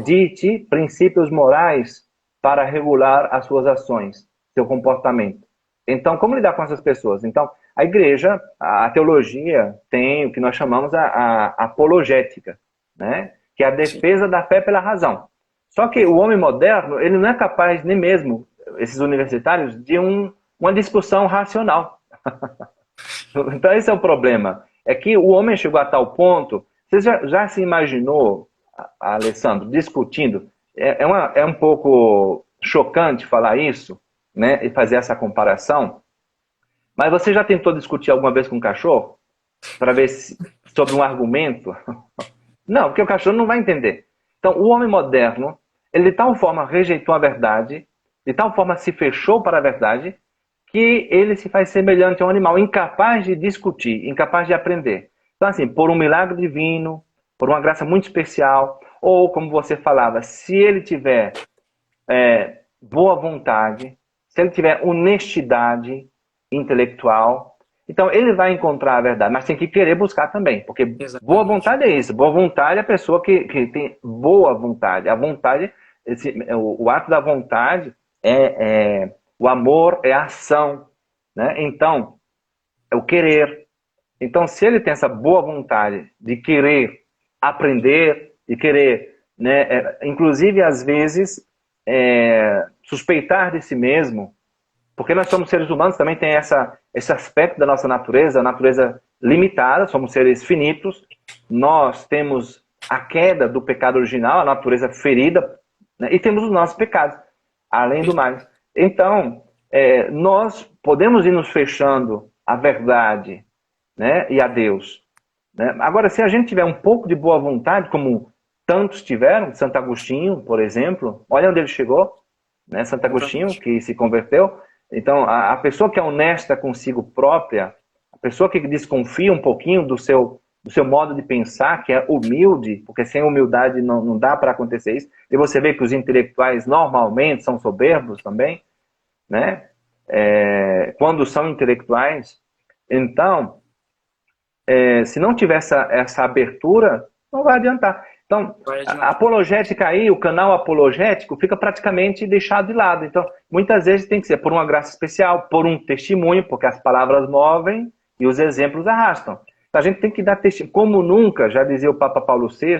dite princípios morais para regular as suas ações, seu comportamento. Então, como lidar com essas pessoas? Então, a igreja, a teologia, tem o que nós chamamos a apologética, né? Que é a Sim. defesa da fé pela razão. Só que o homem moderno, ele não é capaz, nem mesmo esses universitários, de uma discussão racional. Então esse é o problema. É que o homem chegou a tal ponto... Você já se imaginou, Alessandro, discutindo? É um pouco chocante falar isso, né? E fazer essa comparação. Mas você já tentou discutir alguma vez com um cachorro? Para ver sobre um argumento? Não, porque o cachorro não vai entender. Então, o homem moderno, ele de tal forma rejeitou a verdade, de tal forma se fechou para a verdade, que ele se faz semelhante a um animal, incapaz de discutir, incapaz de aprender. Então, assim, por um milagre divino, por uma graça muito especial, ou, como você falava, se ele tiver boa vontade, se ele tiver honestidade intelectual, então ele vai encontrar a verdade, mas tem que querer buscar também, porque boa Exatamente. vontade é isso. Boa vontade é a pessoa que tem boa vontade. A vontade, o ato da vontade o amor é a ação, né? Então, é o querer. Então, se ele tem essa boa vontade de querer aprender, de querer, né, inclusive às vezes suspeitar de si mesmo, porque nós somos seres humanos, também tem esse aspecto da nossa natureza, a natureza limitada, somos seres finitos, nós temos a queda do pecado original, a natureza ferida, né, e temos os nossos pecados, além do mais. Então, nós podemos ir nos fechando à verdade, né, e a Deus. Né? Agora, se a gente tiver um pouco de boa vontade, como tantos tiveram, Santo Agostinho, por exemplo, olha onde ele chegou, né? Santo Agostinho, Exatamente. que se converteu. Então, a pessoa que é honesta consigo própria, a pessoa que desconfia um pouquinho do seu modo de pensar, que é humilde, porque sem humildade não dá para acontecer isso. E você vê que os intelectuais normalmente são soberbos também, né? Quando são intelectuais. Então, se não tiver essa abertura, não vai adiantar. Então, Vai a adiantar. apologética aí, o canal apologético, fica praticamente deixado de lado. Então, muitas vezes tem que ser por uma graça especial, por um testemunho, porque as palavras movem e os exemplos arrastam. Então, a gente tem que dar testemunho. Como nunca, já dizia o Papa Paulo VI,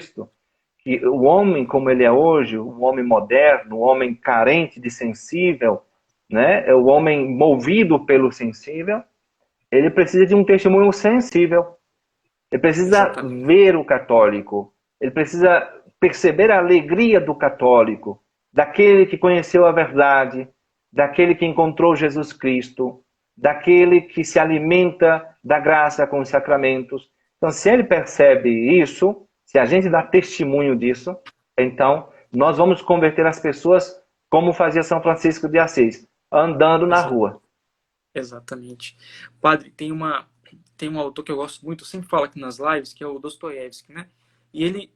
que o homem como ele é hoje, o homem moderno, o homem carente de sensível, né? O homem movido pelo sensível, ele precisa de um testemunho sensível. Ele precisa Exatamente. ver o católico. Ele precisa perceber a alegria do católico, daquele que conheceu a verdade, daquele que encontrou Jesus Cristo, daquele que se alimenta da graça com os sacramentos. Então, se ele percebe isso, se a gente dá testemunho disso, então nós vamos converter as pessoas como fazia São Francisco de Assis, andando na rua. Exatamente. Padre, tem um autor que eu gosto muito, eu sempre falo aqui nas lives, que é o Dostoiévski, né? E ele,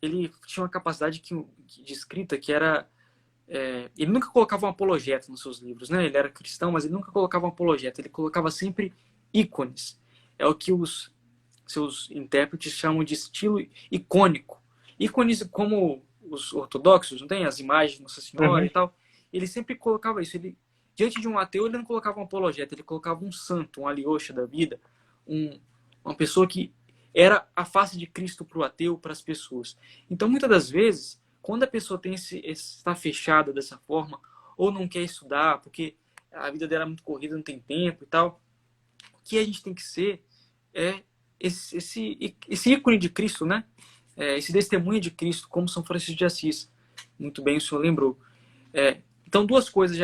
ele tinha uma capacidade de escrita que era... ele nunca colocava um apologeta nos seus livros, né? Ele era cristão, mas ele nunca colocava um apologeta. Ele colocava sempre ícones. É o que os seus intérpretes chamam de estilo icônico. Ícones como os ortodoxos, não tem? As imagens de Nossa Senhora Uhum. e tal. Ele sempre colocava isso. Diante de um ateu, ele não colocava um apologeta, ele colocava um santo, um Alyosha da vida, um, uma pessoa que era a face de Cristo para o ateu, para as pessoas. Então, muitas das vezes, quando a pessoa está fechada dessa forma, ou não quer estudar, porque a vida dela é muito corrida, não tem tempo e tal, o que a gente tem que ser é esse ícone de Cristo, né? Esse testemunho de Cristo, como São Francisco de Assis. Muito bem, o senhor lembrou. Então, duas coisas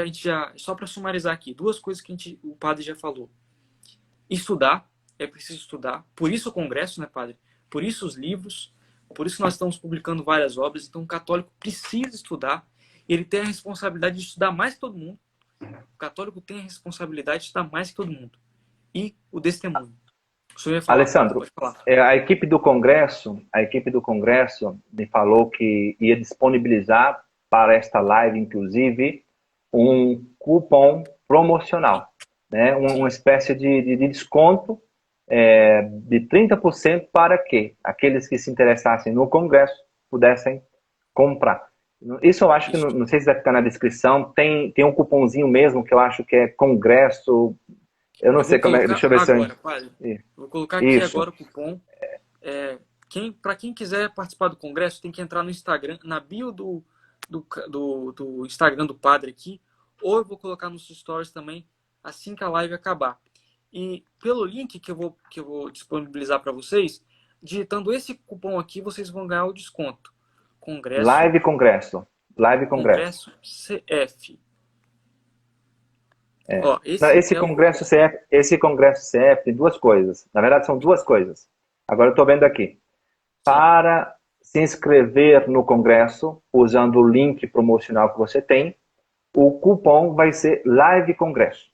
só para sumarizar aqui, duas coisas que o padre já falou. Estudar, é preciso estudar. Por isso o congresso, né, padre? Por isso os livros, por isso nós estamos publicando várias obras. Então, o católico precisa estudar. Ele tem a responsabilidade de estudar mais que todo mundo. O católico tem a responsabilidade de estudar mais que todo mundo. E o testemunho. O senhor ia falar, Alessandro, pode falar. a equipe do Congresso me falou que ia disponibilizar para esta live, inclusive, um cupom promocional, né? Uma espécie de desconto de 30% para que aqueles que se interessassem no Congresso pudessem comprar. Isso eu acho que, não sei se vai ficar na descrição, tem um cupomzinho mesmo que eu acho que é Congresso, eu não sei como é, deixa eu ver se eu... Padre. Vou colocar aqui Isso. agora o cupom. Para quem quiser participar do congresso, tem que entrar no Instagram, na bio do Instagram do padre aqui, ou eu vou colocar nos stories também, assim que a live acabar. E pelo link que eu vou disponibilizar para vocês, digitando esse cupom aqui, vocês vão ganhar o desconto. Live Congresso. Congresso CF. Ó, esse Congresso CF tem duas coisas. Na verdade, são duas coisas. Agora eu estou vendo aqui. Para se inscrever no Congresso, usando o link promocional que você tem, o cupom vai ser Live Congresso.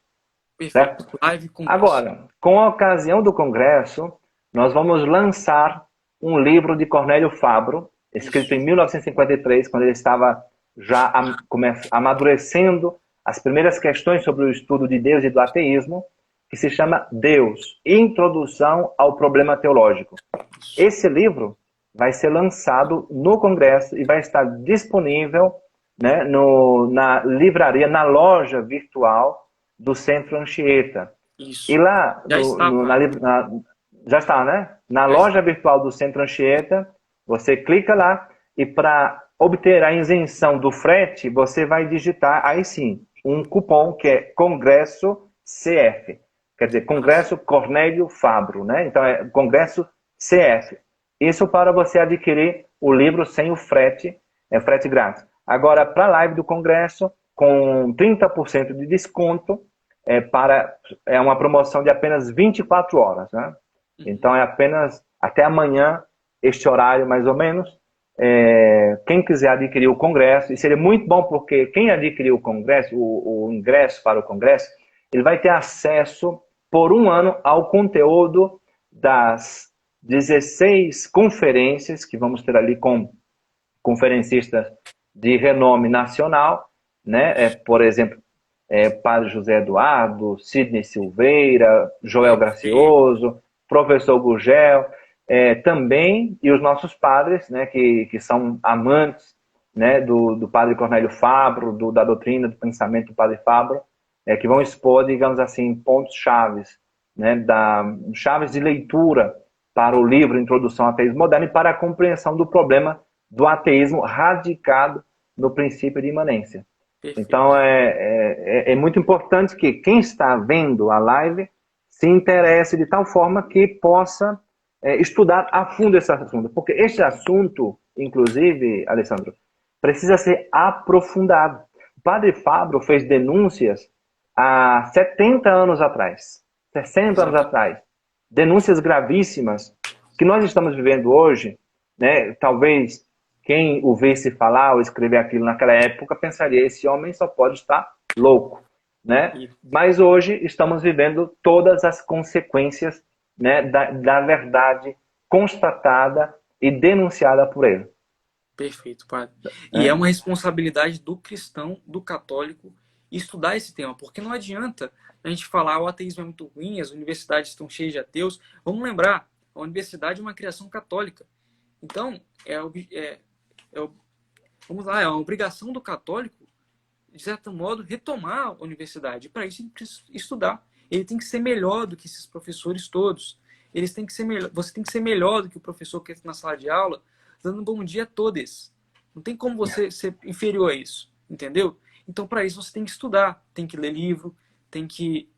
Perfeito. Live Congresso. Agora, com a ocasião do Congresso, nós vamos lançar um livro de Cornélio Fabro, escrito em 1953, quando ele estava já amadurecendo as primeiras questões sobre o estudo de Deus e do ateísmo, que se chama Deus, Introdução ao Problema Teológico. Esse livro vai ser lançado no Congresso e vai estar disponível, né, na livraria, na loja virtual do Centro Anchieta. Isso. E lá, Já está, né? Na loja virtual do Centro Anchieta, você clica lá e para obter a isenção do frete, você vai digitar, aí sim, um cupom que é Congresso CF. Quer dizer, Congresso Cornélio Fabro, né? Então é Congresso CF. Isso para você adquirir o livro sem o frete, frete grátis. Agora, para a live do Congresso, com 30% de desconto, é uma promoção de apenas 24 horas, né? Então é apenas até amanhã, este horário mais ou menos. Quem quiser adquirir o Congresso, e seria muito bom porque quem adquirir o Congresso, o ingresso para o Congresso, ele vai ter acesso por um ano ao conteúdo das 16 conferências que vamos ter ali com conferencistas de renome nacional, né? Por exemplo, Padre José Eduardo, Sidney Silveira, Joel Gracioso, Professor Gurgel, também, e os nossos padres, né, que são amantes, né, do Padre Cornélio Fabro, da doutrina, do pensamento do Padre Fabro, que vão expor, digamos assim, pontos chaves, né, chaves de leitura para o livro Introdução ao Ateísmo Moderno e para a compreensão do problema do ateísmo radicado no princípio de imanência. Perfeito. Então, é muito importante que quem está vendo a live se interesse de tal forma que possa estudar a fundo esse assunto. Porque este assunto, inclusive, Alessandro, precisa ser aprofundado. O Padre Fabro fez denúncias há 70 anos atrás, 60 anos atrás. Denúncias gravíssimas que nós estamos vivendo hoje, né? Talvez quem o visse falar ou escrever aquilo naquela época pensaria, esse homem só pode estar louco, né? Mas hoje estamos vivendo todas as consequências, né, da verdade constatada e denunciada por ele. Perfeito, padre. E é uma responsabilidade do cristão, do católico, estudar esse tema, porque não adianta a gente falar o ateísmo é muito ruim, as universidades estão cheias de ateus. Vamos lembrar, a universidade é uma criação católica. Então, vamos lá, é uma obrigação do católico, de certo modo, retomar a universidade. Para isso, ele precisa estudar. Ele tem que ser melhor do que esses professores todos. Você tem que ser melhor do que o professor que entra na sala de aula, dando um bom dia a todos. Não tem como você ser inferior a isso, entendeu? Então, para isso, você tem que estudar, tem que ler livro, tem que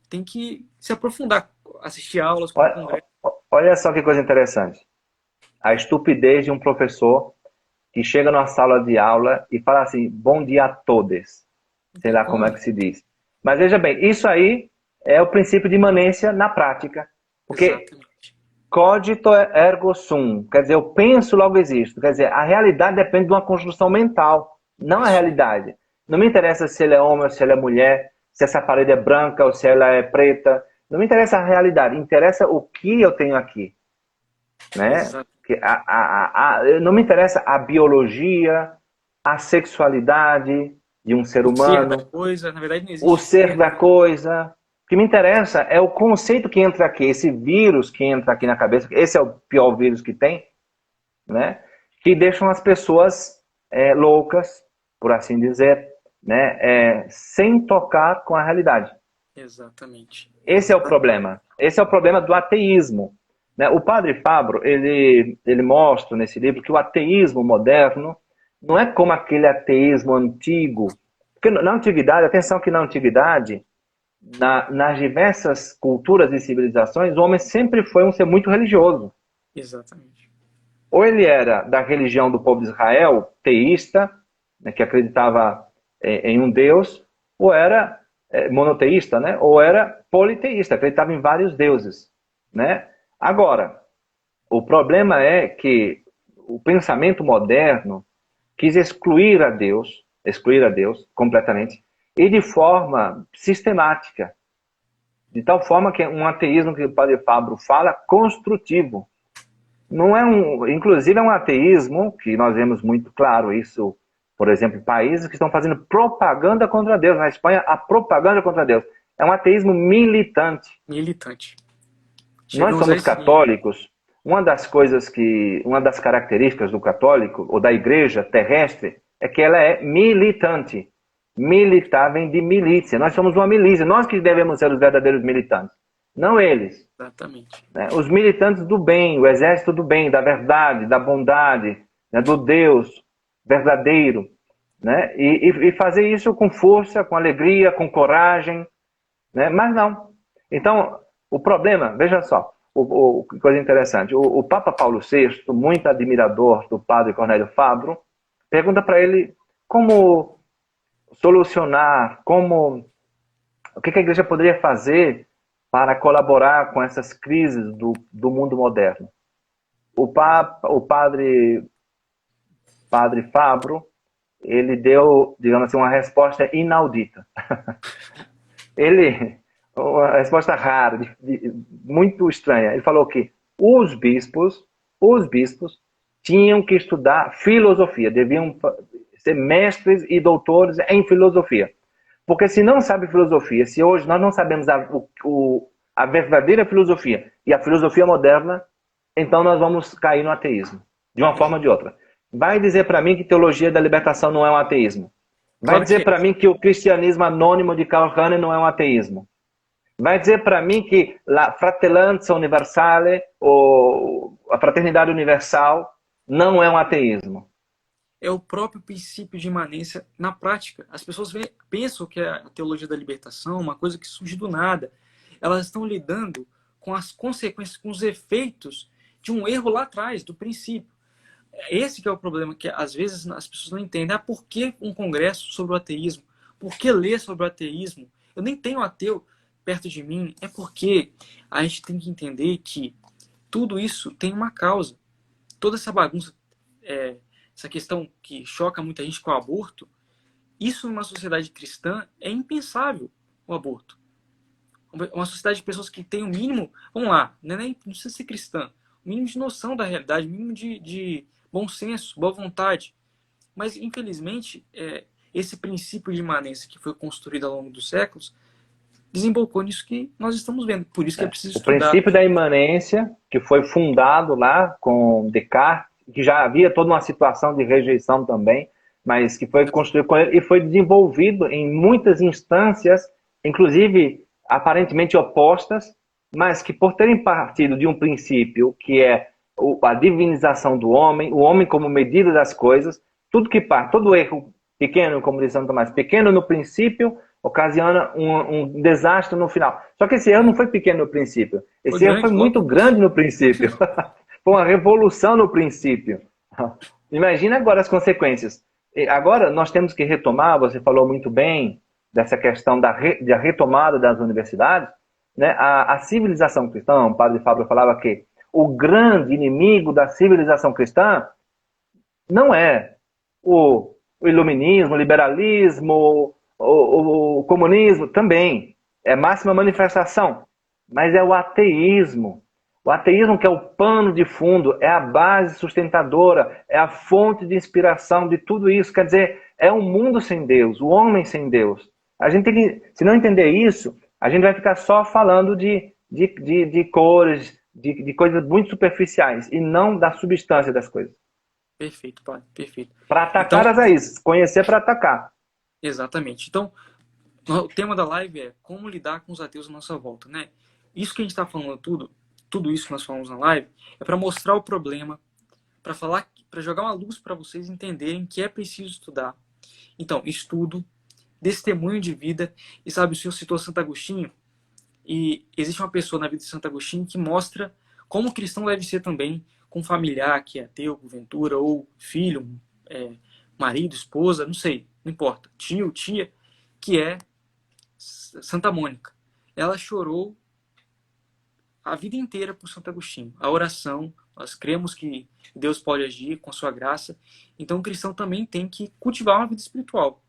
se aprofundar, assistir aulas com o congresso. Olha só que coisa interessante. A estupidez de um professor que chega numa sala de aula e fala assim, bom dia a todos. Não sei tem lá como é como. que se diz. Mas veja bem, isso aí é o princípio de imanência na prática. Porque Exatamente. cogito ergo sum, quer dizer, eu penso, logo existo. Quer dizer, a realidade depende de uma construção mental, não a Isso aí. realidade. Não me interessa se ele é homem ou se ele é mulher, se essa parede é branca ou se ela é preta. Não me interessa a realidade, interessa o que eu tenho aqui, né? Exato. Não me interessa a biologia, a sexualidade de um ser O ser da humano, coisa, na verdade, não o existe ser ser, da né? coisa. O que me interessa é o conceito que entra aqui, esse vírus que entra aqui na cabeça. Esse é o pior vírus que tem, né? Que deixam as pessoas loucas, por assim dizer, né? Sem tocar com a realidade. Exatamente. Esse é o problema. Esse é o problema do ateísmo. Né? O padre Fabro, ele mostra nesse livro que o ateísmo moderno não é como aquele ateísmo antigo. Porque na antiguidade, atenção que na antiguidade, nas diversas culturas e civilizações, o homem sempre foi um ser muito religioso. Exatamente. Ou ele era da religião do povo de Israel, teísta, né, que acreditava em um Deus, ou era monoteísta, né, ou era politeísta, acreditava em vários deuses. Né? Agora, o problema é que o pensamento moderno quis excluir a Deus completamente, e de forma sistemática. De tal forma que é um ateísmo que o padre Fabro fala construtivo. Não é inclusive é um ateísmo que nós vemos muito claro isso, por exemplo, países que estão fazendo propaganda contra Deus. Na Espanha, a propaganda contra Deus é um ateísmo militante. Militante. Chega Nós a usar somos esse nível. católicos. Uma das características do católico ou da igreja terrestre é que ela é militante. Militar vem de milícia. Nós somos uma milícia. Nós que devemos ser os verdadeiros militantes, não eles. Exatamente. Né? Os militantes do bem, o exército do bem, da verdade, da bondade, né? Do Deus verdadeiro. Né? E fazer isso com força, com alegria, com coragem. Né? Mas não. Então, o problema, veja só, que coisa interessante. O Papa Paulo VI, muito admirador do padre Cornélio Fabro, pergunta para ele como solucionar, o que a igreja poderia fazer para colaborar com essas crises do mundo moderno. O padre Fabro, ele deu, digamos assim, uma resposta inaudita. Uma resposta rara, muito estranha. Ele falou que os bispos tinham que estudar filosofia, deviam ser mestres e doutores em filosofia. Porque se não sabe filosofia, se hoje nós não sabemos a verdadeira filosofia e a filosofia moderna, então nós vamos cair no ateísmo, de uma forma ou de outra. Vai dizer para mim que teologia da libertação não é um ateísmo. Vai Claro que dizer é. para mim que o cristianismo anônimo de Karl Rahner não é um ateísmo. Vai dizer para mim que a fratellanza universale, ou a fraternidade universal, não é um ateísmo. É o próprio princípio de imanência na prática. As pessoas pensam que a teologia da libertação é uma coisa que surge do nada. Elas estão lidando com as consequências, com os efeitos de um erro lá atrás, do princípio. Esse que é o problema, que às vezes as pessoas não entendem. Ah, por que um congresso sobre o ateísmo? Por que ler sobre o ateísmo? Eu nem tenho ateu perto de mim. É porque a gente tem que entender que tudo isso tem uma causa. Toda essa bagunça, essa questão que choca muita gente com o aborto, isso numa sociedade cristã é impensável, o aborto. Uma sociedade de pessoas que tem o mínimo, vamos lá, não precisa ser cristã, o mínimo de noção da realidade, o mínimo de bom senso, boa vontade. Mas, infelizmente, esse princípio de imanência que foi construído ao longo dos séculos desembocou nisso que nós estamos vendo. Por isso que é preciso O estudar. princípio da imanência, que foi fundado lá com Descartes, que já havia toda uma situação de rejeição também, mas que foi construído com ele e foi desenvolvido em muitas instâncias, inclusive aparentemente opostas, mas que por terem partido de um princípio que é a divinização do homem, o homem como medida das coisas, todo erro pequeno, como diz Santo Tomás, pequeno no princípio, ocasiona um desastre no final. Só que esse erro não foi pequeno no princípio. Foi Esse erro foi grande logo muito no início. grande no princípio. Foi uma revolução no princípio. Imagina agora as consequências. Agora nós temos que retomar, você falou muito bem, dessa questão da retomada das universidades, né, a civilização cristã, o padre Fábio falava que o grande inimigo da civilização cristã não é o iluminismo, o liberalismo, o comunismo, também. É máxima manifestação. Mas é o ateísmo. O ateísmo que é o pano de fundo, é a base sustentadora, é a fonte de inspiração de tudo isso. Quer dizer, é um mundo sem Deus, o homem sem Deus. A gente tem que, se não entender isso, a gente vai ficar só falando de cores, de coisas muito superficiais, e não da substância das coisas. Perfeito, padre, perfeito. Para atacar Então, as raízes, conhecer para atacar. exatamente. Então, o tema da live é como lidar com os ateus à nossa volta, né? Isso que a gente está falando tudo isso que nós falamos na live, é para mostrar o problema, para falar, para jogar uma luz para vocês entenderem que é preciso estudar. Então, estudo, testemunho de vida, e sabe, o senhor citou Santo Agostinho, e existe uma pessoa na vida de Santo Agostinho que mostra como o cristão deve ser também com um familiar que é ateu, porventura, ou filho, marido, esposa, não sei, não importa, tio, tia, que é Santa Mônica. Ela chorou a vida inteira por Santo Agostinho. A oração, nós cremos que Deus pode agir com a sua graça. Então o cristão também tem que cultivar uma vida espiritual.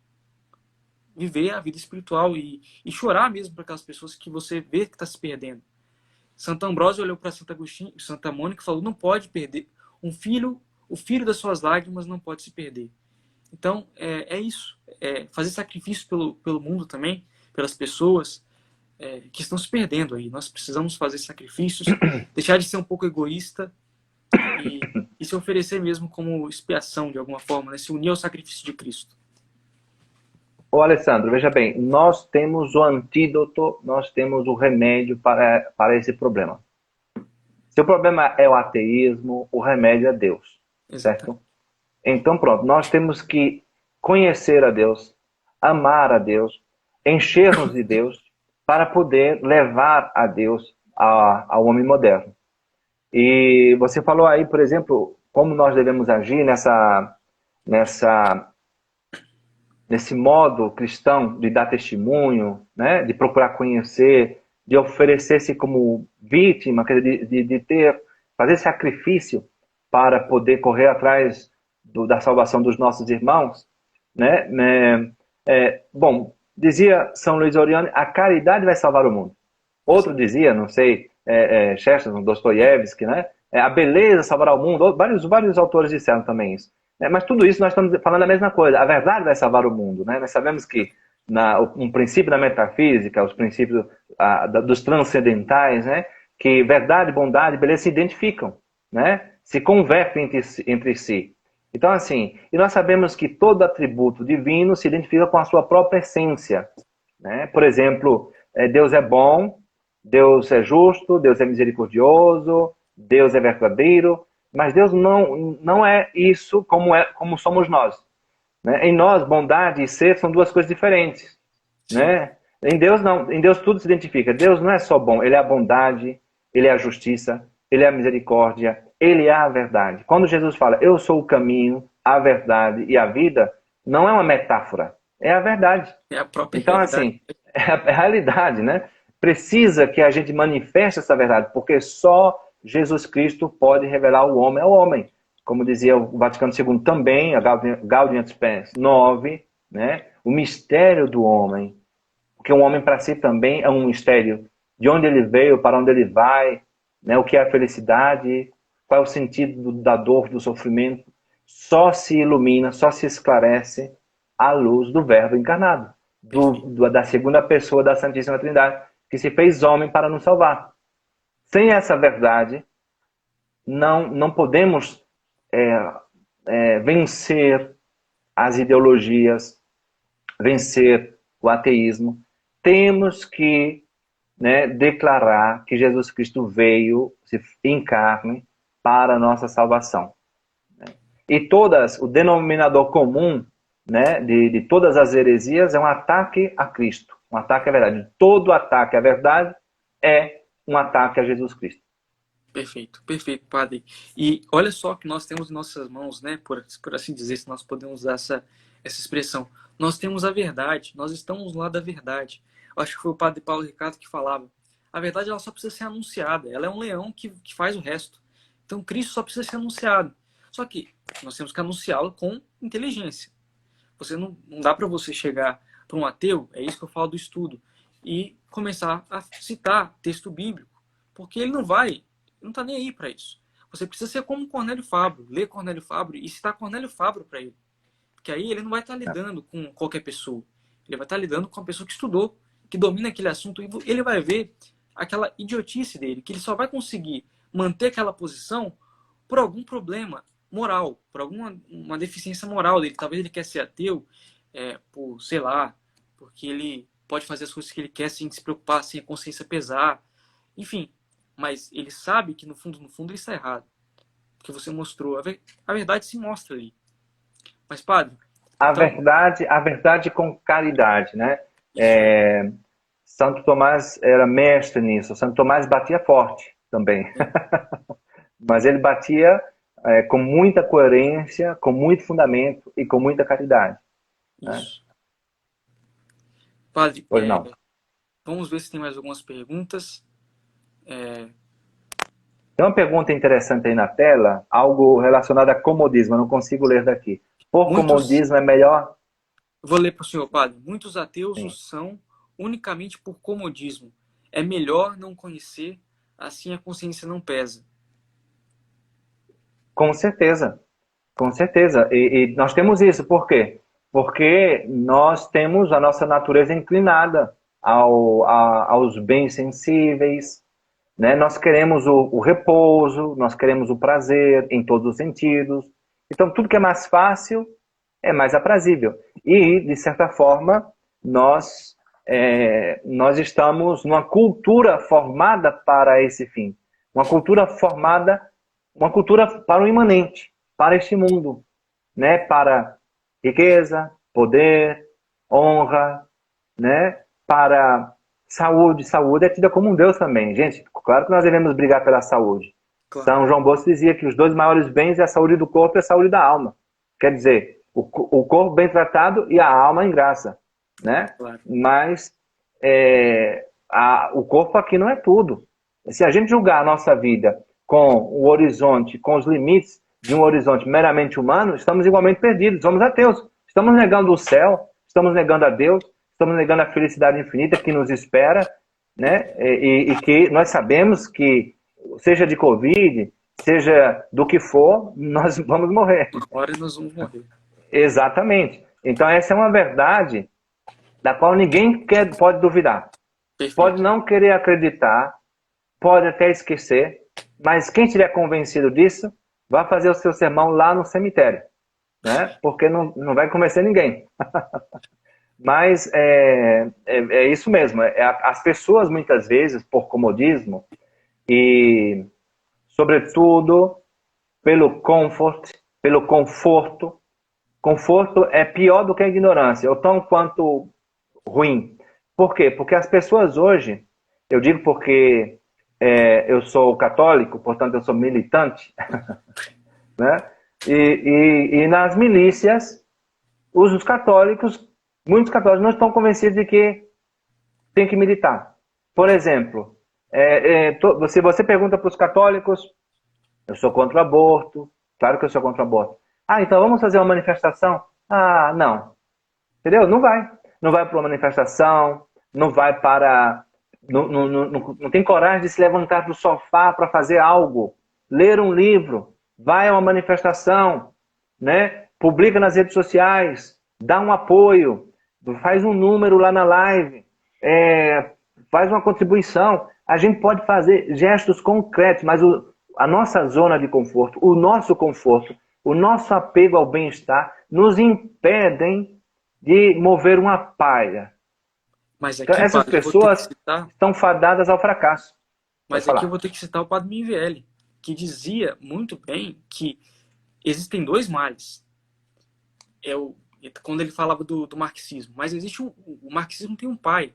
Viver a vida espiritual e chorar mesmo para aquelas pessoas que você vê que está se perdendo. Santo Ambrósio olhou para Santo Agostinho, Santa Mônica e falou, não pode perder. O filho das suas lágrimas não pode se perder. Então, é isso. Fazer sacrifício pelo mundo também, pelas pessoas que estão se perdendo aí. Nós precisamos fazer sacrifícios, deixar de ser um pouco egoísta e se oferecer mesmo como expiação, de alguma forma, né? Se unir ao sacrifício de Cristo. Ô Alessandro, veja bem, nós temos o antídoto, nós temos o remédio para esse problema. Se o problema é o ateísmo, o remédio é Deus, certo? Então pronto, nós temos que conhecer a Deus, amar a Deus, encher-nos de Deus, para poder levar a Deus ao homem moderno. E você falou aí, por exemplo, como nós devemos agir nesse modo cristão de dar testemunho, né? De procurar conhecer, de oferecer-se como vítima, de fazer sacrifício para poder correr atrás da salvação dos nossos irmãos, né? Bom, dizia São Luís Orione, a caridade vai salvar o mundo. Outro dizia, não sei, Chesterton, Dostoiévski, né? A beleza salvará o mundo. Vários autores disseram também isso. Mas tudo isso nós estamos falando a mesma coisa. A verdade vai salvar o mundo, né? Nós sabemos que um princípio da metafísica, os princípios dos transcendentais, né? Que verdade, bondade e beleza se identificam, né? Se convertem entre si. Então, assim, e nós sabemos que todo atributo divino se identifica com a sua própria essência, né? Por exemplo, Deus é bom, Deus é justo, Deus é misericordioso, Deus é verdadeiro, mas Deus não é isso como somos nós, né? Em nós, bondade e ser são duas coisas diferentes, né? Em Deus não, em Deus tudo se identifica. Deus não é só bom, Ele é a bondade, Ele é a justiça, Ele é a misericórdia, Ele é a verdade. Quando Jesus fala, eu sou o caminho, a verdade e a vida, não é uma metáfora, é a verdade. É a própria então, realidade. Assim, é a realidade, né? Precisa que a gente manifeste essa verdade, porque só Jesus Cristo pode revelar o homem ao homem. Como dizia o Vaticano II também, a Gaudium et Spes 9, né? O mistério do homem. Porque o homem para si também é um mistério. De onde ele veio, para onde ele vai, né? O que é a felicidade, qual é o sentido da dor, do sofrimento. Só se ilumina, só se esclarece à luz do Verbo encarnado. Da segunda pessoa da Santíssima Trindade, que se fez homem para nos salvar. Sem essa verdade, não podemos vencer as ideologias, vencer o ateísmo. Temos que, né, declarar que Jesus Cristo veio em carne para a nossa salvação. E o denominador comum, né, de todas as heresias é um ataque a Cristo, um ataque à verdade. Todo ataque à verdade é um ataque a Jesus Cristo. Perfeito, perfeito, padre. E olha só que nós temos em nossas mãos, né, por assim dizer, se nós podemos usar essa expressão. Nós temos a verdade, nós estamos lá da verdade. Eu acho que foi o padre Paulo Ricardo que falava. A verdade ela só precisa ser anunciada. Ela é um leão que faz o resto. Então Cristo só precisa ser anunciado. Só que nós temos que anunciá-lo com inteligência. Você não dá para você chegar para um ateu, é isso que eu falo do estudo, e começar a citar texto bíblico, porque ele não está nem aí para isso. Você precisa ser como Cornélio Fabro, ler Cornélio Fabro e citar Cornélio Fabro para ele. Porque aí ele não vai estar lidando com qualquer pessoa. Ele vai estar lidando com uma pessoa que estudou, que domina aquele assunto, e ele vai ver aquela idiotice dele, que ele só vai conseguir manter aquela posição por algum problema moral, por uma deficiência moral dele. Talvez ele quer ser ateu, por, sei lá, porque ele pode fazer as coisas que ele quer sem se preocupar, sem a consciência pesar. Enfim, mas ele sabe que no fundo ele está errado. Porque você mostrou. A verdade se mostra ali. Mas, padre... Então... A verdade com caridade, né? Santo Tomás era mestre nisso. Santo Tomás batia forte também. Mas ele batia com muita coerência, com muito fundamento e com muita caridade. Isso. Né? Padre, pois não. Vamos ver se tem mais algumas perguntas. Tem uma pergunta interessante aí na tela, algo relacionado a comodismo, eu não consigo ler daqui. Comodismo é melhor? Vou ler para o senhor, padre. Muitos ateus o são unicamente por comodismo. É melhor não conhecer, assim a consciência não pesa. Com certeza, com certeza. E nós temos isso, por quê? Porque nós temos a nossa natureza inclinada aos bens sensíveis, né? Nós queremos o repouso, nós queremos o prazer em todos os sentidos. Então, tudo que é mais fácil é mais aprazível. E, de certa forma, nós estamos numa cultura formada para esse fim. Uma cultura para o imanente, para este mundo, né? Para riqueza, poder, honra, né? Para saúde. Saúde é tida como um Deus também. Gente, claro que nós devemos brigar pela saúde. Claro. São João Bosco dizia que os dois maiores bens é a saúde do corpo e a saúde da alma. Quer dizer, o corpo bem tratado e a alma em graça, né? Claro. Mas o corpo aqui não é tudo. Se a gente julgar a nossa vida com o horizonte, com os limites de um horizonte meramente humano, estamos igualmente perdidos, somos ateus. Estamos negando o céu, estamos negando a Deus, estamos negando a felicidade infinita que nos espera, né? E que nós sabemos que, seja de Covid, seja do que for, nós vamos morrer. Agora nós vamos morrer. Exatamente. Então essa é uma verdade da qual ninguém pode duvidar. Perfeito. Pode não querer acreditar, pode até esquecer, mas quem estiver convencido disso, vai fazer o seu sermão lá no cemitério, né? Porque não vai convencer ninguém. Mas é isso mesmo. As pessoas, muitas vezes, por comodismo e, sobretudo, pelo conforto. Conforto é pior do que a ignorância, ou tão quanto ruim. Por quê? Porque as pessoas hoje, eu digo porque eu sou católico, portanto eu sou militante, né? E nas milícias, muitos católicos não estão convencidos de que tem que militar. Por exemplo, se você pergunta para os católicos, eu sou contra o aborto, claro que eu sou contra o aborto. Ah, então vamos fazer uma manifestação? Ah, não. Entendeu? Não vai. Não vai para uma manifestação, não vai para... Não tem coragem de se levantar do sofá para fazer algo, ler um livro, vai a uma manifestação, né? Publica nas redes sociais, dá um apoio, faz um número lá na live, faz uma contribuição. A gente pode fazer gestos concretos, mas a nossa zona de conforto, o nosso conforto, o nosso apego ao bem-estar nos impedem de mover uma palha. Mas aqui, então, essas pessoas estão fadadas ao fracasso. Mas aqui eu vou ter que citar o padre Minvielli, que dizia muito bem que existem dois males. Quando ele falava do marxismo. Mas existe o marxismo tem um pai,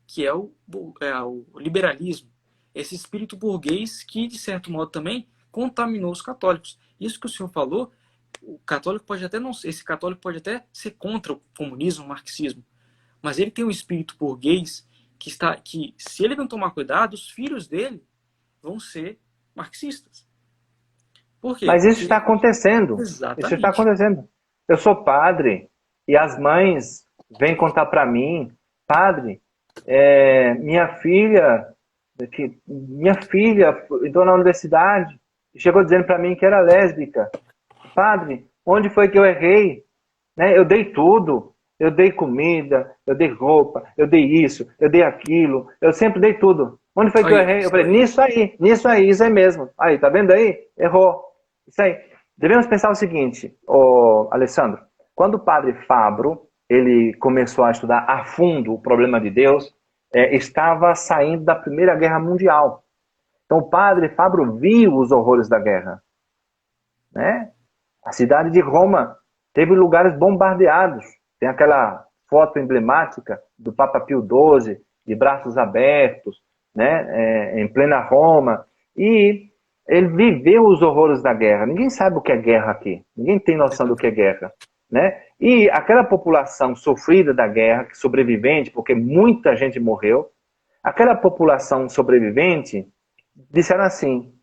que é o liberalismo. Esse espírito burguês que, de certo modo, também contaminou os católicos. Isso que o senhor falou o católico pode até não, esse católico pode até ser contra o comunismo, o marxismo, mas ele tem um espírito burguês que se ele não tomar cuidado, os filhos dele vão ser marxistas. Por quê? Mas isso Porque está acontecendo. Isso está exatamente. acontecendo. Eu sou padre e as mães vêm contar para mim, padre, minha filha entrou na universidade e chegou dizendo para mim que era lésbica. Padre, onde foi que eu errei? Né? Eu dei tudo. Eu dei comida, eu dei roupa, eu dei isso, eu dei aquilo. Eu sempre dei tudo. Onde foi que eu Aí, errei? Eu falei, nisso aí, isso aí mesmo. Aí, tá vendo aí? Errou. Isso aí. Devemos pensar o seguinte, Alessandro. Quando o padre Fabro, ele começou a estudar a fundo o problema de Deus, estava saindo da Primeira Guerra Mundial. Então o padre Fabro viu os horrores da guerra. Né? A cidade de Roma teve lugares bombardeados. Tem aquela foto emblemática do Papa Pio XII, de braços abertos, né, em plena Roma. E ele viveu os horrores da guerra. Ninguém sabe o que é guerra aqui. Ninguém tem noção do que é guerra. Né? E aquela população sofrida da guerra, sobrevivente, porque muita gente morreu, aquela população sobrevivente disseram assim,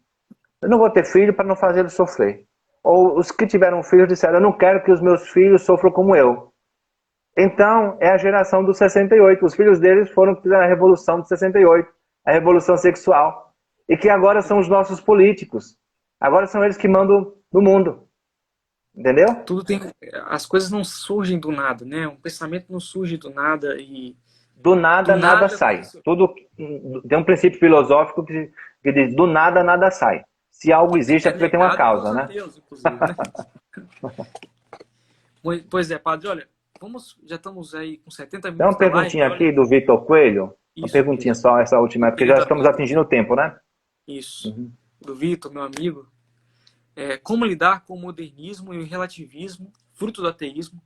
eu não vou ter filho para não fazer ele sofrer. Ou os que tiveram filhos disseram, eu não quero que os meus filhos sofram como eu. Então, é a geração do 68. Os filhos deles foram que fizeram a Revolução de 68, a Revolução Sexual. E que agora são os nossos políticos. Agora são eles que mandam no mundo. Entendeu? tudo tem, as coisas não surgem do nada, né? Um pensamento não surge do nada e Do do nada, nada nada sai. começou. Tudo, tem um princípio filosófico que diz, do nada, nada sai. Se algo existe é É porque tem uma negado causa, pelos né? ateus, inclusive, né? Pois é, padre, olha, já estamos aí com 70 Tem minutos uma da live, perguntinha aqui olha, do Vitor Coelho. Uma isso, perguntinha só, essa última, porque já estamos queridamente, atingindo o tempo, né? isso, Uhum. do Vitor, meu amigo, como lidar com o modernismo e o relativismo, fruto do ateísmo,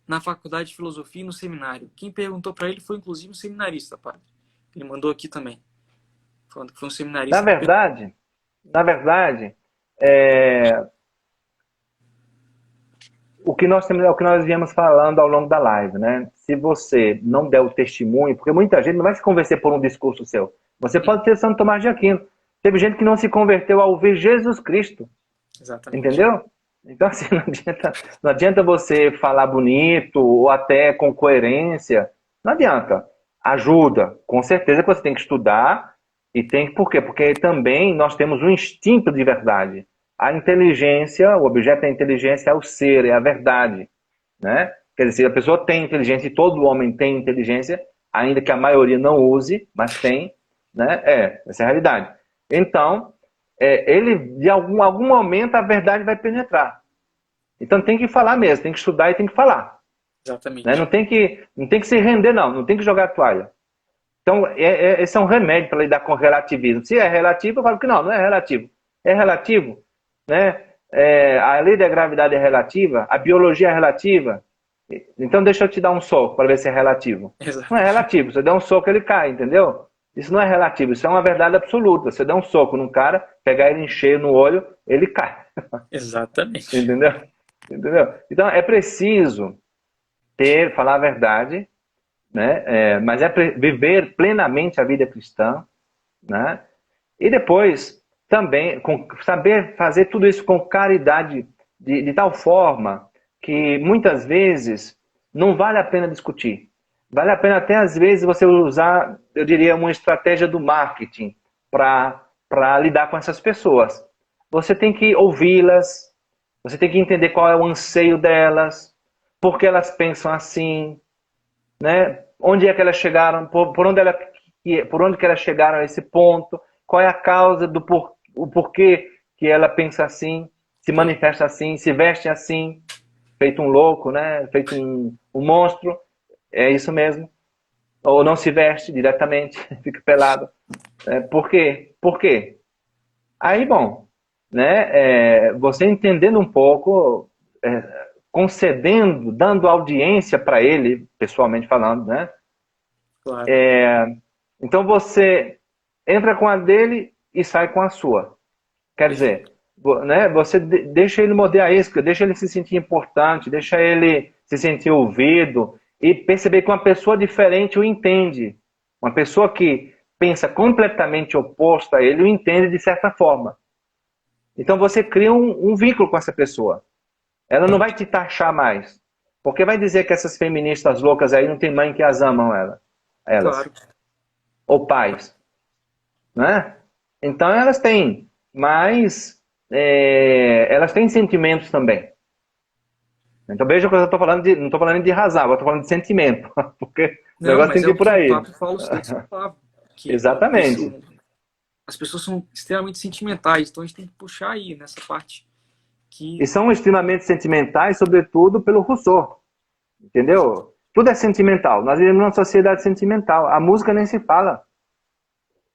na faculdade de filosofia e no seminário. Quem perguntou para ele foi inclusive um seminarista, padre. Ele mandou aqui também, falando que foi um Na seminarista que verdade, na verdade, é, o que nós temos é o que nós viemos falando ao longo da live, né? Se você não der o testemunho, porque muita gente não vai se convencer por um discurso seu. Você pode ser Santo Tomás de Aquino. Teve gente que não se converteu ao ver Jesus Cristo, exatamente. entendeu? Então, assim, não adianta você falar bonito ou até com coerência. Não adianta. Ajuda. Com certeza que você tem que estudar e tem. Por quê? Porque também nós temos um instinto de verdade. A inteligência, o objeto da inteligência é o ser, é a verdade. Né? Quer dizer, a pessoa tem inteligência e todo homem tem inteligência, ainda que a maioria não use, mas tem. Né? Essa é a realidade. Então, ele, de algum momento, a verdade vai penetrar. Então tem que falar mesmo, tem que estudar e tem que falar. Né? Exatamente. Não tem que se render, não tem que jogar a toalha. Então, esse é um remédio para lidar com o relativismo. Se é relativo, eu falo que não é relativo. É relativo, né? A lei da gravidade é relativa, a biologia é relativa. Então deixa eu te dar um soco para ver se é relativo. Exato. Não é relativo, você der um soco ele cai, entendeu? Isso não é relativo, isso é uma verdade absoluta. Você dá um soco num cara, pegar ele em cheio no olho, ele cai. Exatamente. Entendeu? Entendeu? Então é preciso falar a verdade, né? Mas viver plenamente a vida cristã, né? E depois também saber fazer tudo isso com caridade, de tal forma que muitas vezes não vale a pena discutir. Vale a pena até às vezes você usar, eu diria, uma estratégia do marketing para lidar com essas pessoas. Você tem que ouvi-las, você tem que entender qual é o anseio delas, por que elas pensam assim, né? Onde é que elas chegaram, por onde que elas chegaram a esse ponto, qual é a causa o porquê que ela pensa assim, se manifesta assim, se veste assim, feito um louco, né? Feito um monstro, é isso mesmo. Ou não se veste diretamente, fica pelado. Por quê? Por quê? Aí, bom, né? Você entendendo um pouco, concedendo, dando audiência para ele, pessoalmente falando, né? Claro. Então você entra com a dele e sai com a sua. Quer Perfeito. dizer, né? Você deixa ele morder a isca, deixa ele se sentir importante, deixa ele se sentir ouvido e perceber que uma pessoa diferente o entende. Uma pessoa que pensa completamente oposta a ele o entende de certa forma. Então você cria um vínculo com essa pessoa. Ela não vai te taxar mais. Porque vai dizer que essas feministas loucas aí não tem mãe que as amam elas. Claro. Ou pais. Né? Então elas têm. Mas elas têm sentimentos também. Então veja que eu estou falando não estou falando de razão, eu estou falando de sentimento. Porque o Não, negócio tem mas que é ir o por que o aí. Papa fala, os textos falavam, que Exatamente. as pessoas são extremamente sentimentais, então a gente tem que puxar aí nessa parte E que... são extremamente sentimentais, sobretudo pelo Rousseau. Entendeu? Tudo é sentimental. Nós vivemos numa sociedade sentimental. A música nem se fala.